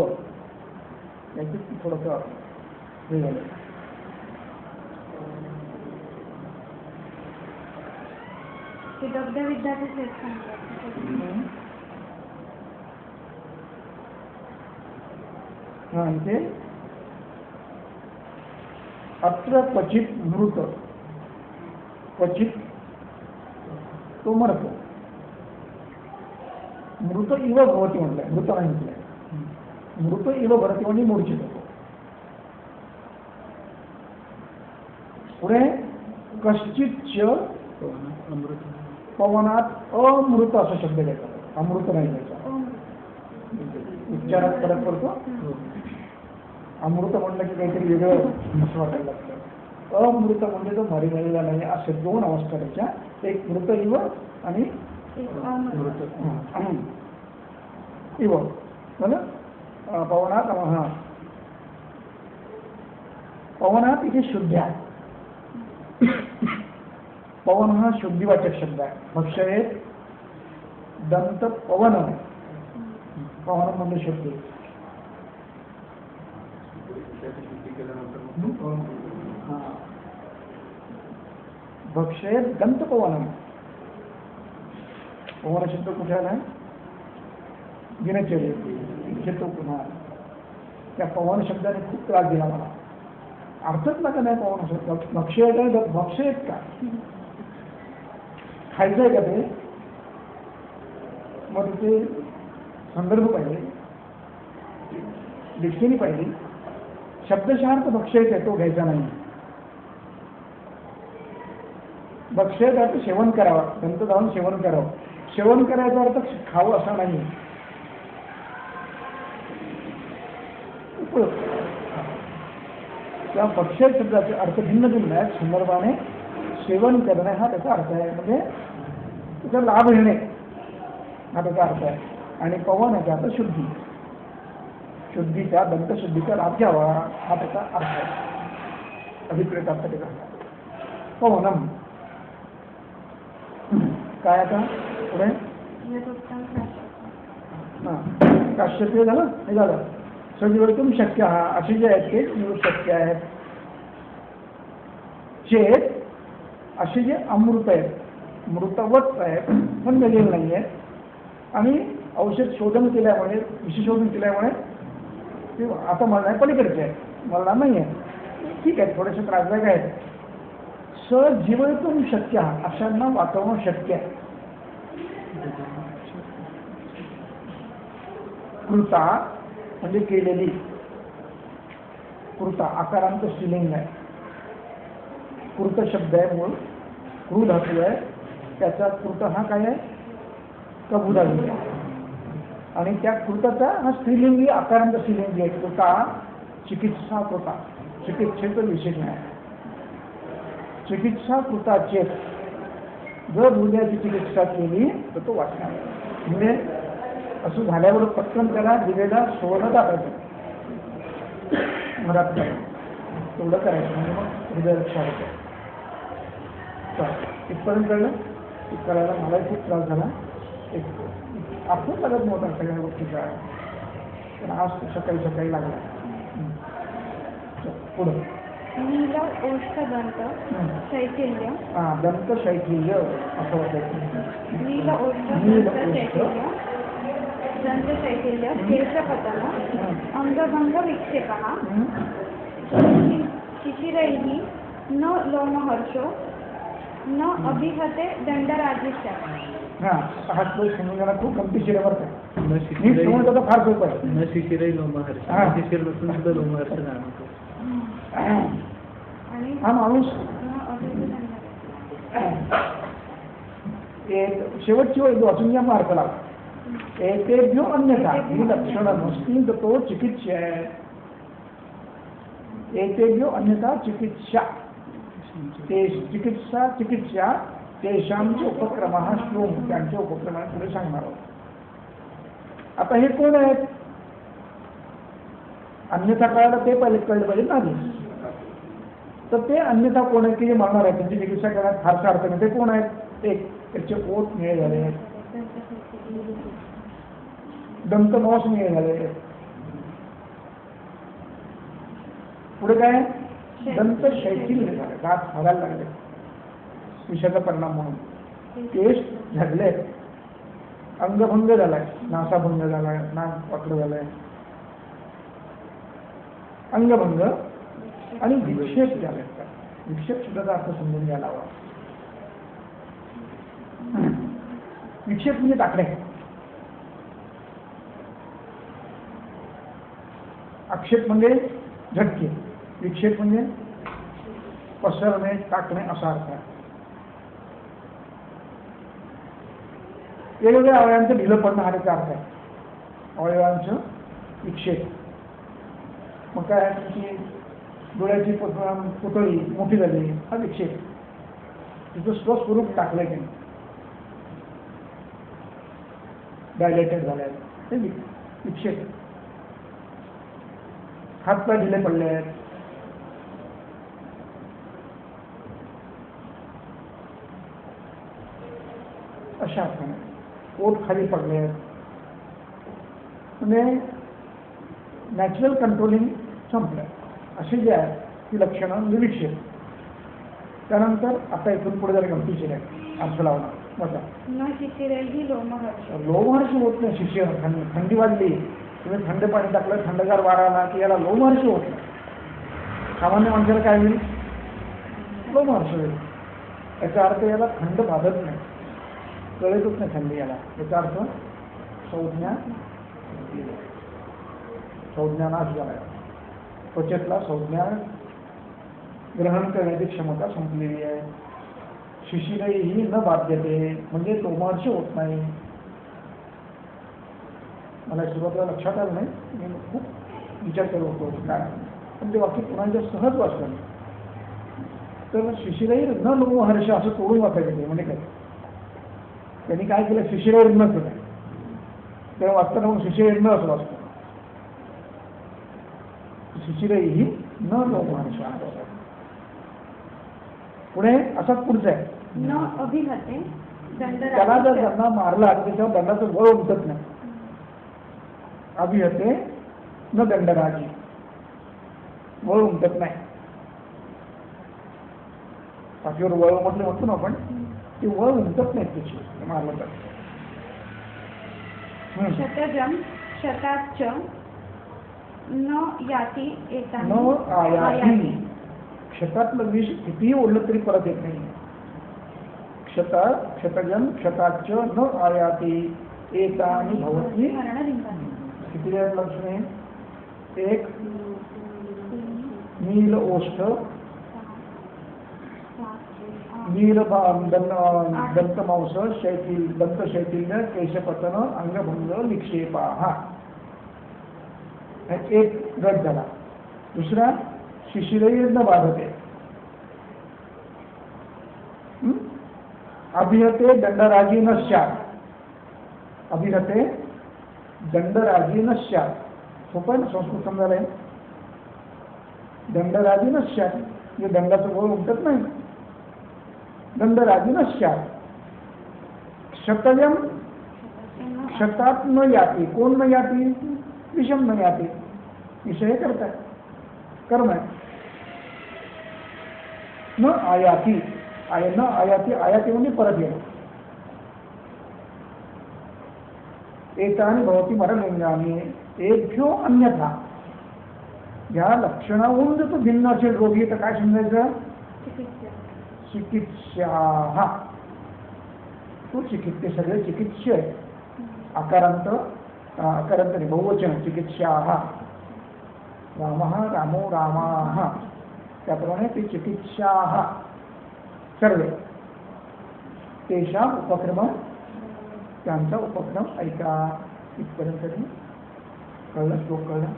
याच्यात थोडंसं हे झालं. ते दग्ध विद्यार्थी एक सांगतात. हां इथे अत्र क्वचित मृत, क्वचित तो मरतो. मृत इव भवती म्हटलंय, मृत नाही म्हटलंय. मृत इव भरती म्हणजे मूर्छित होतो. पुढे कश्चितच पवनात अमृत असा शब्द घ्यायचा, अमृत नाही घ्यायचा. उच्चारात फरक पडतो. अमृत म्हटलं की काहीतरी वेगळं असं वाटायला लागतं. अमृत म्हणजे तो मरिलेला नाही, असे दोन अवस्था त्याच्या, एक मृत इव आणि इव. पवनात हा पवनात इथे शुद्ध आहे. पवन हा शुद्धीवाचक शब्द आहे. भक्ष्य दंत पवन, पवन म्हणजे शुद्धी. भक्ष्य दंत पवन, पवन शब्द कुठे आलाय? दिनचर्या तो पुन्हा त्या पवन शब्दाने खूप त्रास दिला मला. अर्थच नका नाही पवन शब्द. भक्ष्य काय? भक्ष्य आहेत का? खायचं आहे का ते? मग तिथे संदर्भ पाहिजे, डिक्शनरी पाहिजे. शब्दशः भक्ष्य आहे तो घ्यायचा नाही. भक्ष्य अर्थ सेवन करावं, दंत जाऊन सेवन करावं. सेवन करायचा अर्थ खावं असा नाही. त्या भक्ष्य शब्दाचे अर्थ भिन्न भिन्न आहेत. संदर्भाने सेवन करणे हा त्याचा अर्थ आहे, म्हणजे त्याचा लाभ घेणे हा त्याचा अर्थ आहे. आणि पवन याचा अर्थ शुद्धी, शुद्धीचा दंतशुद्धीचा लाभ घ्यावा हा त्याचा अर्थ आहे. अभिप्रेत अर्थ त्याचा पवनम. काय आता पुढे काश्यपीय झालं, हे झालं. सजीवतुम शक्य हा, असे जे आहेत ते मिळू शक्य आहेत. चेत असे जे अमृत आहेत, मृतवत आहेत, पण गेलेले नाही आहेत. आणि औषध शोधन केल्यामुळे, विशेषोधन केल्यामुळे ते आता मला पलीकडचे आहे, मला नाही आहे. ठीक आहे, थोडेसे त्रासदायक आहेत. सजीवतुम शक्य हा, अशांना वाचवणं शक्य आहे. कृता म्हणजे केलेली. कृता आकारांत स्त्रीलिंग आहे. कृत शब्द आहे, मूळ कृ धातू आहे. त्याचा कृत हा काय आहे? कबू धातू आहे. आणि त्या कृताचा हा स्त्रीलिंगी आकारांत स्त्रीलिंगी आहे. कृता चिकित्सा कृता, चिकित्सेचं विशेष आहे. चिकित्सा कृता चेत, जर हृदयाची चिकित्सा केली तर तो वाचणार. म्हणजे असं झाल्यावर पटकन त्याला दिलेला सोनं टाकायचं, घरात तेवढं करायचं, म्हणजे मग हृदय रक्षा होतं. तर इथपर्यंत कळलं. करायला मलाही खूप त्रास झाला. एक आपण करत नव्हता सगळ्या गोष्टीचा, पण आज सकाळी सकाळी लागला. पुढं नील ओष्ठ दंत शैथिल्य. दंत शैथिल्य असं वाटायचं. नील ओष्ठ दंत शैथिल्य, दंत शैथिल्य, केशपतन, अंगभंग विक्षेपः, शिशिरैः न लोमहर्षो, न अभिहते दंडराजिष्य. हा श्लोक समजण्याला खूप गमतीशीर आहे बरं का. मी समजतो फार सोपं आहे. न शिशिरही लोमहर्ष, शिशिर नसून सुद्धा लोमहर्ष जाणवतो. हा माणूस शेवटची वेळ वाचून घ्या, मार्क लावा. एतेभ्यो अन्यथा ही लक्षणं नसतील तर तो चिकित्सा आहे. एतेभ्यो अन्यथा चिकित्सा, ते चिकित्सा चिकित्सा तेषांचे उपक्रम हा श्लोम, त्यांचे उपक्रम पुढे सांगणार आहोत. आता हे कोण आहेत? अन्यथा कळायला ते पहिले कळलं पाहिजे ना आधी. तर ते अन्यथा कोण आहे की जे मरणार आहे त्यांची चिकित्सा करण्यात फारसा अर्थ नाही. ते कोण आहेत? एक त्याचे ओठ निळे झाले, दंतमांस निळे झाले, पुढे काय दंत शैथिल्य झाले, दात फाडायला लागले विषाचा परिणाम म्हणून, केस झडले, अंगभंग झालाय, नासाभंग झालाय, नाक पकड झालाय, अंगभंग आणि विक्षेप झाले. विक्षेप सुद्धा अर्थ समजून घ्यायला हवा. विक्षेप म्हणजे टाकणे, आक्षेप म्हणजे झटके, विक्षेप म्हणजे पसरणे, टाकणे असा अर्थ आहे. वेगवेगळ्या अवयवांचं ढिलं पडणं हा त्याचा अर्थ आहे. अवयवांचं विक्षेप. मग काय आहे की डोळ्याची पुतळी मोठी झाली हा विक्षेप, तिचं स्वस्वरूप टाकलंय की डायलेटेड झालंय ते विक्षेप. हातपाय ढिले पडले आहेत, अशा अर्थाने पोट खाली पडले आहेत. म्हणजे नॅचरल कंट्रोलिंग संपलं. अशी जी आहे ती लक्षणं म्हणजे विक्षेप. त्यानंतर आता इथून पुढे जरा गमतीशीर आहे अर्थ लावणं मोठा. न शिशिरेही लोमहर्ष. लोमहर्ष होत नाही. शिष्य थंडी वाजली, तुम्ही थंड पाणी टाकलं, थंडगार वारा आला की याला लोमहर्ष होत नाही. सामान्य माणसाला काय होईल? लोमहर्ष होईल. याचा अर्थ याला थंड भागत नाही, कळतच नाही थंडी याला. याचा अर्थ संज्ञानाश झाला. त्वचेतला संज्ञा ग्रहण करण्याची क्षमता संपलेली आहे. शिशिरही न बाध्यते म्हणजे लोमहर्ष होत नाही. मला सुरुवातीला लक्षात आलं नाही, मी खूप विचार करत होतो काय, पण ते वाक्य पुन्हा जर सहज वाचलं तर शिशिरही न लोमहर्ष असं तोडून वाचायचं. म्हणजे काय त्यांनी काय केलं? शिशिरही न केलं, तेव्हा वाचताना मग शिशिरही न असं वाचतं. शिशिरही न लोमहर्ष. पुढे असाच पुढचं आहे. न अभिहते त्याला जर दंडा मारला त्याच्यावर दंडाचं वळ उमटत नाही. अभिहते न दंडराजी, वळ उमटत नाही. पाठीवर वळ म्हटलं म्हणतो ना आपण, ते वळ उमटत नाही त्याची मारलं तर. शतजम शताच्च न याती न आयाती. क्षतातलं विष कितीही ओढलं तरी परत येत नाही. क्षतजम क्षताच्च न आयाती एतानि भवती. किती आहेत लक्षणे? एक नील ओष्ठ, नील दंतमांस, दंतशैथिल्य, केशपतन, अंगभंग, निक्षेपा. एक गट झाला. दुसरा शिशिरही न बाधते. अभिहते दंडराजी न स्यात्. अभिहते दंडराजी न स्यात्. सोपं आहे ना संस्कृत समजायला. दंडराजी न स्यात् म्हणजे दंडाचं वळ उमटत नाही. दंडराजी न स्यात्. क्षतजम क्षतात न याती. कोण न याती? विषम न याती. विषय करताय, कर्म आहे. न आयाती. न आयाती. आयाती म्हणजे परत येणं. एतानि भवती मरणलिंगानी एभ्यो अन्यथा. या लक्षणावरून जर तो भिन्न असेल रोगी तर काय समजायचं? चिकित्सा. तो चिकित्से सगळे चिकित्से आहे. आकारांत नाही, बहुवचन चिकित्सा. रामः रामो रामाः. त्याप्रमाणे ते चिकित्सा सर्वे. तेषां उपक्रम, त्यांचा उपक्रम ऐका. इथपर्यंत तरी कळलं? श्लोक कळला?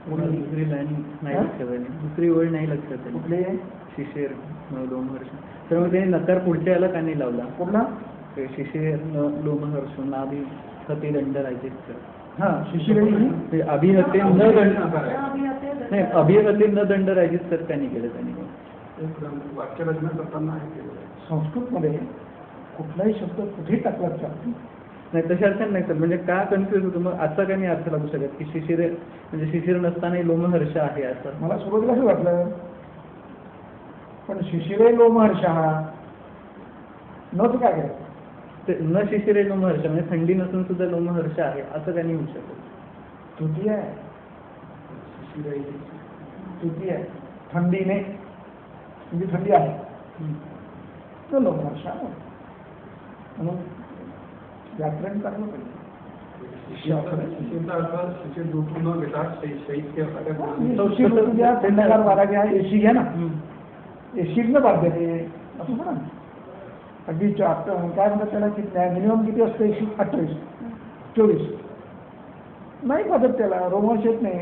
दुसरी लाईन नाही लक्षात आली. दुसरी ओळ नाही लक्षात आली. कुठले? शिशिर लोमहर्ष. तर मग त्यांनी नकार पुढच्या याला का नाही लावला? कुठला? शिशिर लोमहर्ष नाभी हती दंडराजी. हां शिशिरे ही ते अभिहते न दंड अभिहते नाही, अभिहते न दंड राहिलीच तर त्यांनी केलं त्यांनी. वाक्यरचना करताना आहे केलेलं आहे. संस्कृतमध्ये कुठलाही शब्द कुठेही टाकला चालतो. नाही तशा अर्थाने नाही सर, म्हणजे का कन्फ्युज होतो मग असा काही नाही अर्थ लागू शकत की शिशिर म्हणजे शिशिर नसतानाही लोमहर्ष आहे असं. मला सुरुवातीला असं वाटलं, पण शिशिरे लोमहर्षः न तर काय करायचं. ते न शिशिरे लोमहर्ष म्हणजे थंडी नसून सुद्धा लोमहर्ष आहे असं काही नाही होऊ शकत. तृतीय आहे, शिशिरे तृतीय आहे, थंडीने म्हणजे थंडी आहे तर लोमहर्ष म्हणून व्याकरण चांगलं पाहिजे. शिशिरचा अर्थ शिशिर ऋतू न घेता शैत्य शिशिर ऋतू घ्या, थंडगार वारा घ्या, एसी घ्या ना, एसीतनं बाध्य ते असं म्हणा. अगदी काय म्हणतात त्याला किती मिनिमम किती असतं, 28 24 नाही पद्धत त्याला रोमहर्ष येत नाही,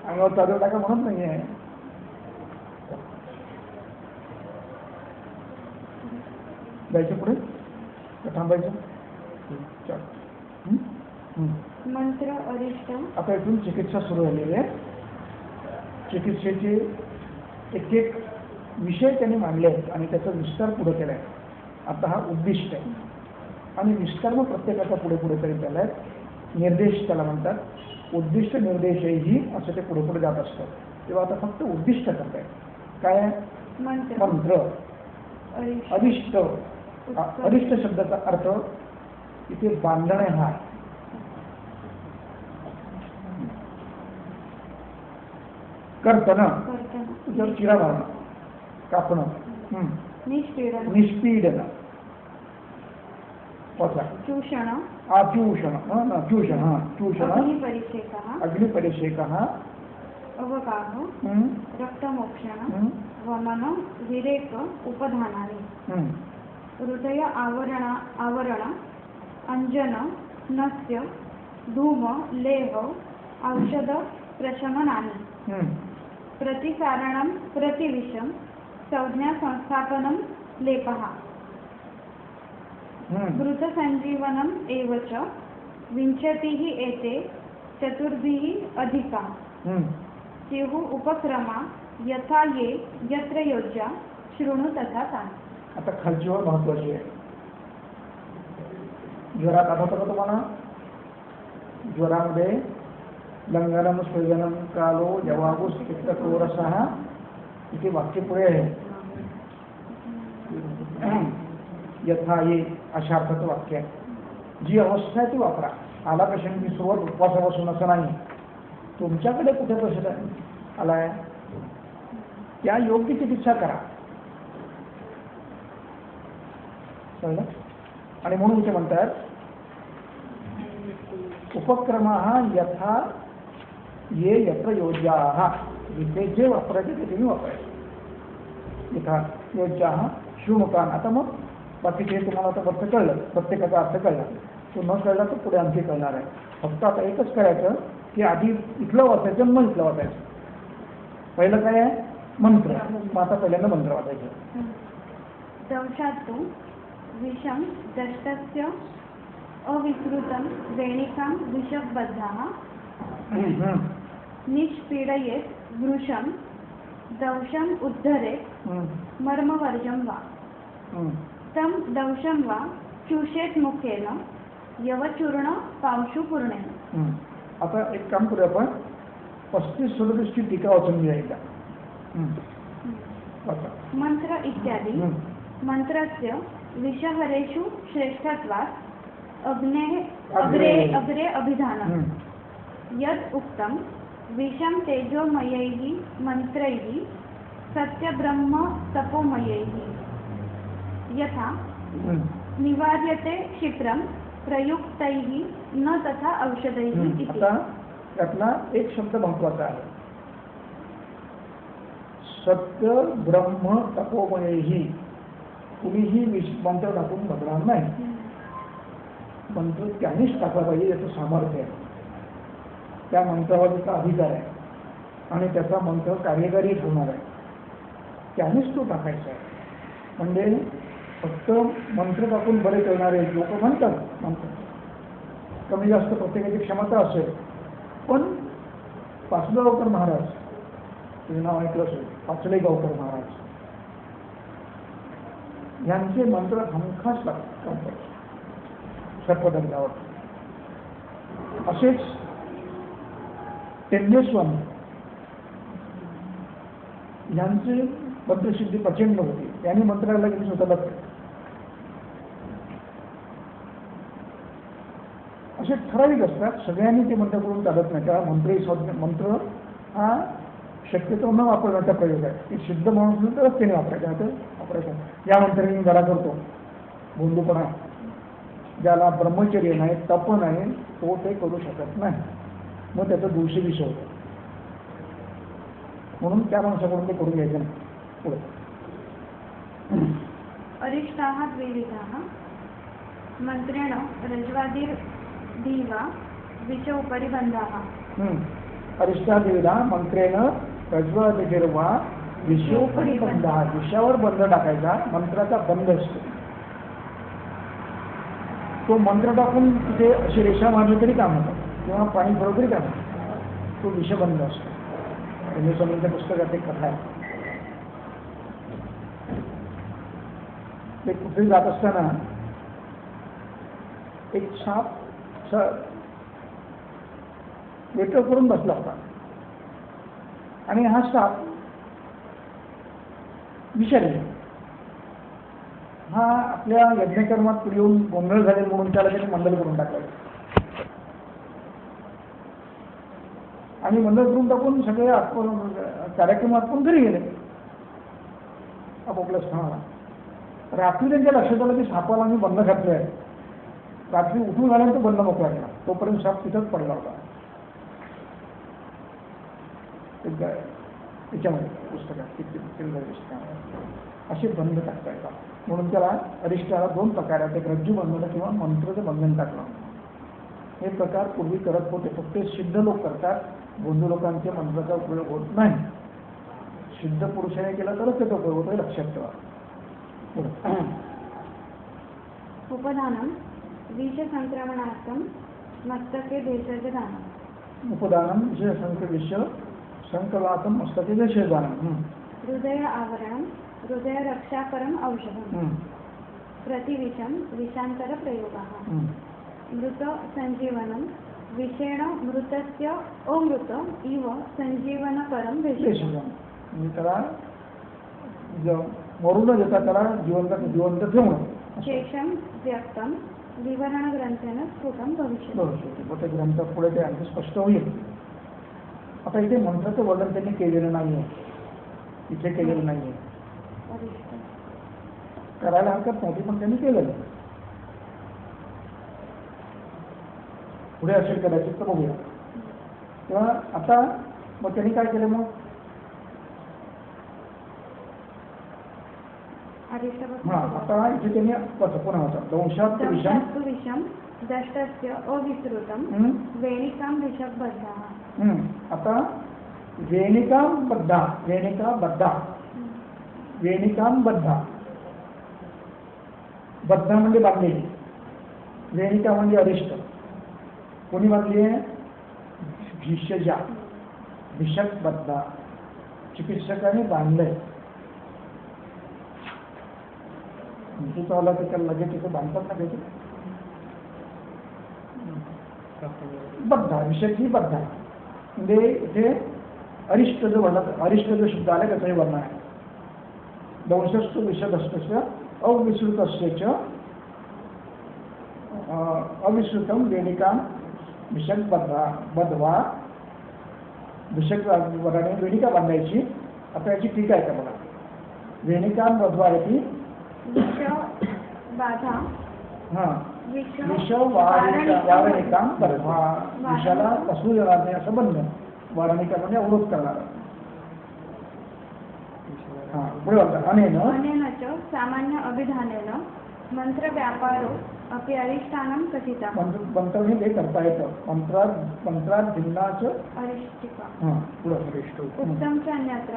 अंगावर चादर टाका म्हणत नाही आहे. जायचं पुढे का थांबायचं. मंत्र अरिष्ट. आता इथून चिकित्सा सुरू झालेली आहे. चिकित्सेचे एक एक विषय त्यांनी मांडले आहेत आणि त्याचा विस्तार पुढे केला आहे. आता हा उद्दिष्ट आहे आणि विस्तार मग प्रत्येकाचा पुढे पुढे करीत आला आहे. निर्देश त्याला म्हणतात. उद्दिष्ट निर्देशही असं ते पुढे पुढे जात असतं. तेव्हा आता फक्त उद्दिष्ट करत आहे. काय मंत्र मंत्र अरिष्ट. अरिष्ट. अरिष्ट शब्दाचा अर्थ इथे बांधणे हा आहे. कर्तन कर्तन. तुझ्यावर चिरा घालणं, कापणं. निष्पीडन. निष्पीडन. वाचा. चूषण. आचूषण. चूषण. हा चूषण. अग्निपरिषेकः. अग्निपरिषेकः. अवगाह. रक्तमोक्षण. वमन विरेक उपधानानि. हृदय आवरण अंजन नस्य धूम लेह औषध प्रशमनानि. प्रतिकारणं प्रतिविषं संज्ञा संस्थापनं लेपः. घृतसञ्जीवनम् एव च विंशतिः एते चतुर्भिः अधिका. स्युः उपक्रमा यथा ये यत्र योज्या शृणु तथा तानि. आता खालची ओळ महत्वाची आहे. ज्वरात आठवतं का तुम्हाला? ज्वरामध्ये लंघनम सृजनम कालो जवाबुस पित्तक्रोरसः इथे वाक्य पुढे आहे. यथा ये अशा अर्थाचं वाक्य आहे. जी अवस्था आहे ती वापरा. आला कशाने सुरुवात उपवासापासून असं नाही. तुमच्याकडे कुठे प्रश्न आलाय त्या योग्य चिकित्सा करा. कळलं? आणि म्हणून ते म्हणतात उपक्रमः यथा ये यत्र योज्याः. जिथे जे वापरायचे ते तुम्ही वापरायचे. यथा योज्याः शिवमुखान. आता मग बाकीचे तुम्हाला आता फक्त कळलं, प्रत्येकाचा अर्थ कळला. तो न कळला तर पुढे आणखी कळणार आहे. फक्त आता एकच करायचं की आधी इथलं वाचायचं मग इथलं वाचायचं. पहिलं काय आहे? मंत्र. मग आता पहिल्यांदा मंत्र वाचायचं. दंशातु विषं दष्टस्य अविकृतं वेणिकां विषबद्धाः. निष्पीडयेत् वृषं दंशम् उद्धरेत् मर्मवर्जं वा. तं दंशं वा चूषेत् मुखेन यवचूर्ण पांशु पूर्णेन. आता एक काम करूया आपण 35-37 ची टीका वाचून घ्या एकदा. मंत्र इत्यादी. मंत्रस्य विषहरेषु श्रेष्ठत्वात् अग्रे अभिधानम्. यत् उक्तं विषं तेजोमयैः मंत्रैः सत्यब्रह्म तपोमयैः यथा निवार्यते क्षिप्रं प्रयुक्तैः न तथा औषधैः इति. आता त्यातला एक शब्द महत्वाचा आहे. सत्य ब्रह्म तपोमयैः. कुणीही मंत्र टाकून बदलणार नाही. मंत्र त्यानेच टाकला पाहिजे याचं सामर्थ्य आहे. त्या मंत्रावरचा अधिकार आहे आणि त्याचा मंत्र कार्यकारी ठेवणार आहे. त्यानेच तो टाकायचा आहे. म्हणजे फक्त मंत्र टाकून बरे करणारे लोक म्हणतात मंत्र. कमी जास्त प्रत्येकाची क्षमता असेल, पण पाचगावकर महाराज, तुझं नाव ऐकलं असेल, पाचलेगावकर महाराज, यांचे मंत्र हमखास लागतात सर्पदंडावर. असेच टेंबेस्वामी यांची मंत्रसिद्धी प्रचंड होती. त्यांनी मंत्राला गेली स्वतःला. असे ठराविक असतात, सगळ्यांनी ते मंत्र करून चालत नाही. त्या मंत्र हा शक्यतो न वापरण्याचा प्रयोग आहे. की सिद्ध म्हणून तरच त्याने वापरायचा. या मंत्राने मी जरा करतो बोंधूपणा, ज्याला ब्रह्मचर्य नाही, तप नाही, तो ते करू शकत नाही. मग त्याचं दिवशी विषय होतं. म्हणून त्या माणसाकडून ते करून घ्यायचं नाही. पुढे अरिष्टाः द्विविधाः मंत्रेण रज्वादिर्दीवा विष उपरि बन्धाः. अरिष्टादेवीला मंत्रेण रज्वादिर्वा विषयोपरी बंध. विषयावर बंध टाकायचा, मंत्राचा बंध असतो. तो मंत्र टाकून तिथे अशी रेषा मारली तरी काम होतं, किंवा पाणी भरव तरी काम होतं. तो विषबंध असतो. स्वामींच्या पुस्तकात एक कथा आहे. ते कुठे जात असताना एक साप वेटर करून बसला होता, आणि हा साप विषारी. हा आपल्या यज्ञकर्मात पुढे येऊन गोंधळ झाले म्हणून त्याला त्याने मंडल करून टाकलं. आणि मंडळ करून टाकून सगळे कार्यक्रमात पण घरी गेले आपापल्या स्थानाला. रात्री त्यांच्या लक्षात आलं की सापाला आम्ही बंद घातलं आहे. रात्री उठून आल्यानंतर बंद मोकळा केला, तोपर्यंत साप तिथंच पडला होता. त्याच्यामध्ये पुस्तकात असे बंध टाकता येतात. म्हणून त्याला अरिष्टाला दोन प्रकार आहेत, एक रज्जू बंधन किंवा मंत्राचं बंधन टाकणं. हे प्रकार पूर्वी करत होते, फक्त सिद्ध लोक करतात. बंधू लोकांचे मंत्राचा उपयोग होत नाही. सिद्ध पुरुषाने केला तरच त्याचा उपयोग होतो, हे लक्षात ठेवा. उपदानं विषसंक्रमणार्थं मस्तके भेषजदानम्. उपदानं विषय संकलातं मस्तके भेषजदानम्. हृदय आवरणं हृदयरक्षाकरम् औषधम्. प्रतिविषं विषान्तर प्रयोगः. मृत संजीवनं विषेण मृतस्य अमृत इव संजीवनकरं भेषजम्. म्हणजे त्याला मरून देता त्याला जिवंत ठेवणं. शेषं व्यक्तं विवरणग्रंथेन स्फुटं भविष्यति. ते ग्रंथ पुढे ते आणखी स्पष्ट होईल. आता इथे मंत्राचं वर्णन त्यांनी केलेलं नाहीये, इथे केलेलं नाहीये. करायला हरकत नव्हती, पण त्यांनी केलेलं. पुढे असेल कदाचित तर बघूया. तेव्हा आता मग त्यांनी काय केलं, मग आता इथे त्यांनी पुन्हा होता दंशात विषम दष्टस्य अविसृतं वेणिकां विषबद्धाः. आता वेणिकां बद्धा म्हणजे बांधलेली, वेणिका म्हणजे अरिष्ट. कोणी बांधली आहे? भिषजा, भिषकबद्धा, चिकित्सकाने बांधलंय. तू चावला तर त्याला लगेच तिथं बांधतात ना त्याची बद्धा, विषय ही बद्धा. म्हणजे इथे अरिष्ट जो वर्णन, अरिष्ट जो शब्द आला त्याचाही वर्णन आहे. दंशस्तु विषदस्तस्य अविसृतस्य अविसृतं वेणिकां विषकबद्धा बद्ध्वा. विषक वराने वेणिका बांधायची. आता याची टीका आहे का बघा. वेणिकां बद्ध्वा येते बाधा. वारणिकां बद्ध्वा, विषाला पसरू देणार नाही असं बंधन. वारणिका म्हणजे अवरोध करणार. अनेन च सामान्य अभिधानेन मंत्र व्यापारो अपि अरिष्टानं कथिता. मंत्राने ते करता येतं. मंत्रात भिन्नाच अरिष्टिका. उत्तम च अन्यत्र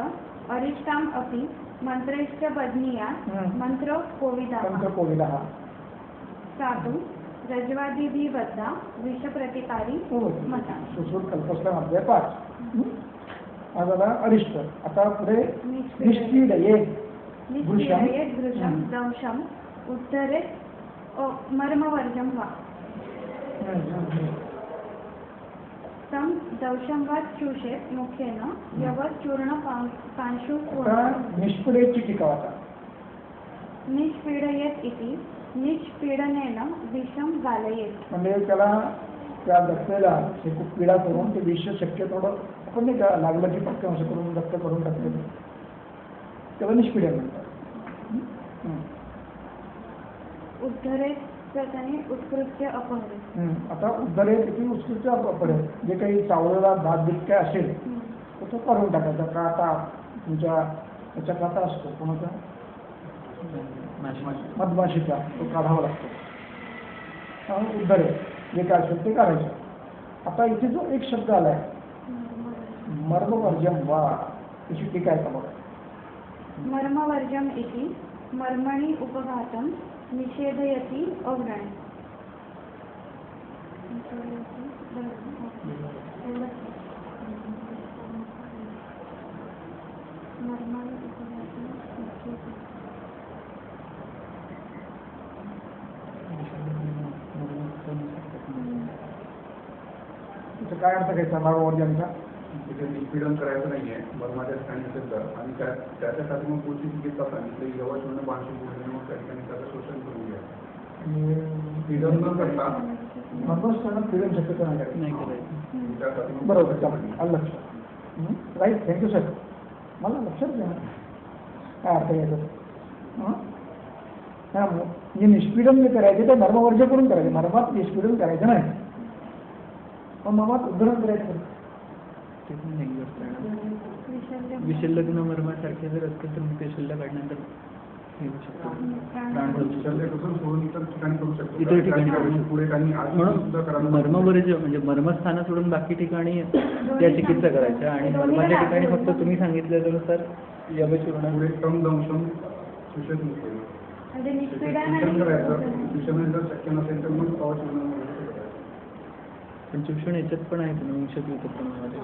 अरिष्टाम् अपि मंत्रैश्च बध्नीया मंत्र कोविदाः. साधु रज्वादिभिवद्धा विषप्रतिकारी मता. सुश्रुत कल्पस्था अध्याय 5. हा झाला अरिष्ट. आता पुढे निष्पीडयेत निष्पीडयेत दृशं दंशम उद्धरेत मर्मवर्जं वा. तं दंशं वा चूषेत मुखेन यवत् चूर्ण पांशु. निष्पीडयेची टीका आता. निष्पीडयेत इति निष्पीडनेन विषम घालयेत. म्हणजे त्याला त्या दत्तेला हे खूप पीडा करून ते विष शक्य थोडं आपण नाही का लागलं की पटकन असं करून दत्त करून टाकलं त्याला निष्पीडन म्हणतात. उद्धरेत प्रकारे उत्कृत्य अपहरे. आता उद्धरेत किती उत्कृत्य अपहरेत जे काही चावलेला दात बीत काय असेल तर तो काढून टाकायचा. का आता तुमच्या त्याच्या काटा असतो कोणाचा मधमाशीचा तो काढावा लागतो. उद्धरेत जे काय असेल ते काढायचं. आता इथे जो एक शब्द आलाय मर्मवर्जम वा त्याची टीका आहे का बघा. मर्मवर्जम इति मर्मणि उपघातं निषेधयति अव्रणे. काय अर्थ घ्यायचा मर्मवर्जनचा. तिथे निष्पीडन करायचं नाहीये मर्माच्या ठिकाणी असेल तर आणि त्याच्यासाठी मग पुढची चिकित्सा सांगितली जेव्हा शून्य 500 बोलणे मग त्या ठिकाणी त्याचं शोषण करून घ्या. पीडन न करता मर्मस्थानात पीडन शक्यता नाही करायचं. त्यासाठी मग बरोबर चालेल लक्षात. Right thank you sir. मला लक्षात घ्या काय अर्थ घ्यायचं. जे निष्पीडन जे करायचे ते मर्मवर्ज करून करायचे. मर्मात निष्पीडन करायचं नाही पण मर्मात उद्धरण करायचं. विषल्लग्न मर्मासारखे जर असतील तर मग ते शिल्लक काढल्यानंतर हे होऊ शकतो. सोडून इतर ठिकाणी करू शकतो. इतर ठिकाणी पुढे काही म्हणून मर्मबरेज म्हणजे मर्मस्थानं सोडून बाकी ठिकाणी त्या चिकित्सा करायच्या आणि मर्माच्या ठिकाणी फक्त तुम्ही सांगितल्यानुसार यवचूर्ण पुढे कम दंशम सुषेत मुखेन. म्हणजे निष्पीडन करायचं सुषेण जर शक्य नसेल तर मग अवचूर्ण. पण चूषण याच्यात पण आहे तुम्ही विंशतियुक्त प्रमाणामध्ये.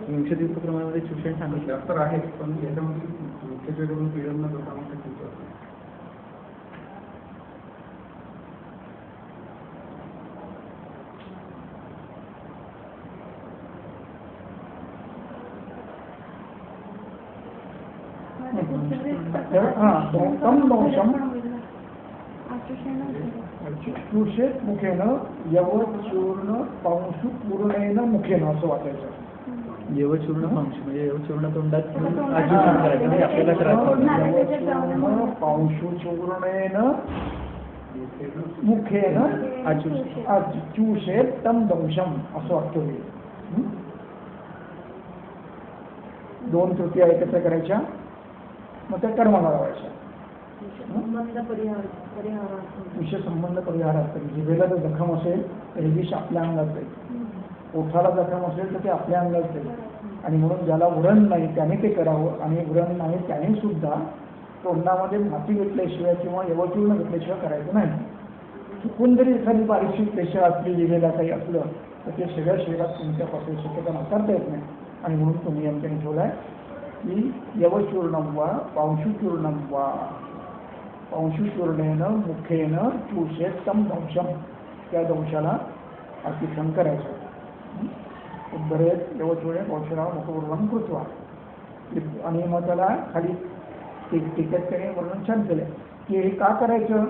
विंशतियुक्त प्रमाणामध्ये चूषण सांगितलं जास्त आहे पण याच्यामध्ये मुख्यत्वे करून पीडन न करता मग शक्यतो असतं. चूषेत मुखेन यवचूर्ण पांशु पूर्णेन मुखेन असं वाचायचं. यवचूर्ण पांशु म्हणजे यवचूर्ण तोंडात आचूषण करायचं म्हणजे आपल्याला त्रास पांशु चूर्णेन मुखेन चूषेत तम दंशम असं वाक्य होईल. 2 तृतीया एकत्र करायच्या मग त्या कर्माला लावायच्या. विषय संबंध परिहारार्थ. जिभेला जर जखम असेल तर हे विष आपल्या अंगात जाईल. ओठाला जखम असेल तर ते आपल्या अंगात जाईल आणि म्हणून ज्याला उरण नाही त्याने ते करावं आणि उरण नाही त्याने सुद्धा तोंडामध्ये माती घेतल्याशिवाय किंवा यवचूर्ण घेतल्याशिवाय करायचं नाही. चुकून जरी एखादी बारीकशी पेशा असली जिभेला काही असलं तर ते सगळ्या शरीरात तुमच्यापासून शक्यता नाकारता येत नाही आणि म्हणून तुम्ही आमच्याने ठेवलाय की यवचूर्णम वा पांशुचूर्णम वा पांशुचूर्णेन मुखेन चूषेत तम दंशम. त्या दंशाला अतिक्रम करायचं. उद्धरेत यवचूर्णे पांशुरा मुखपूर्वं कृत्वा. आणि मग त्याला खाली टिकट त्याने वर्णन छान केलं की हे का करायचं.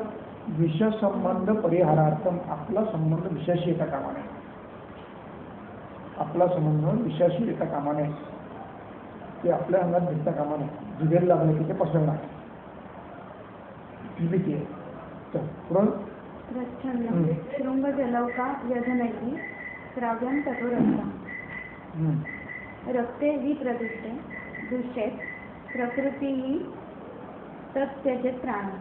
विषसंबंध परिहारार्थम. आपला संबंध विषयाशी येता कामा नये. आपला संबंध विषयाशी येता कामा नये. ते आपल्या अंगात भेटता कामा नये. जिभेला लागले की ते पसरणार भीती आहे. तर पुढं शृंग जलौका व्यधनैः श्राव्यं तटोरस्ता. रक्ते विप्रदिष्टे दृश्येत प्रकृतीः तत् त्यजेत प्राणः.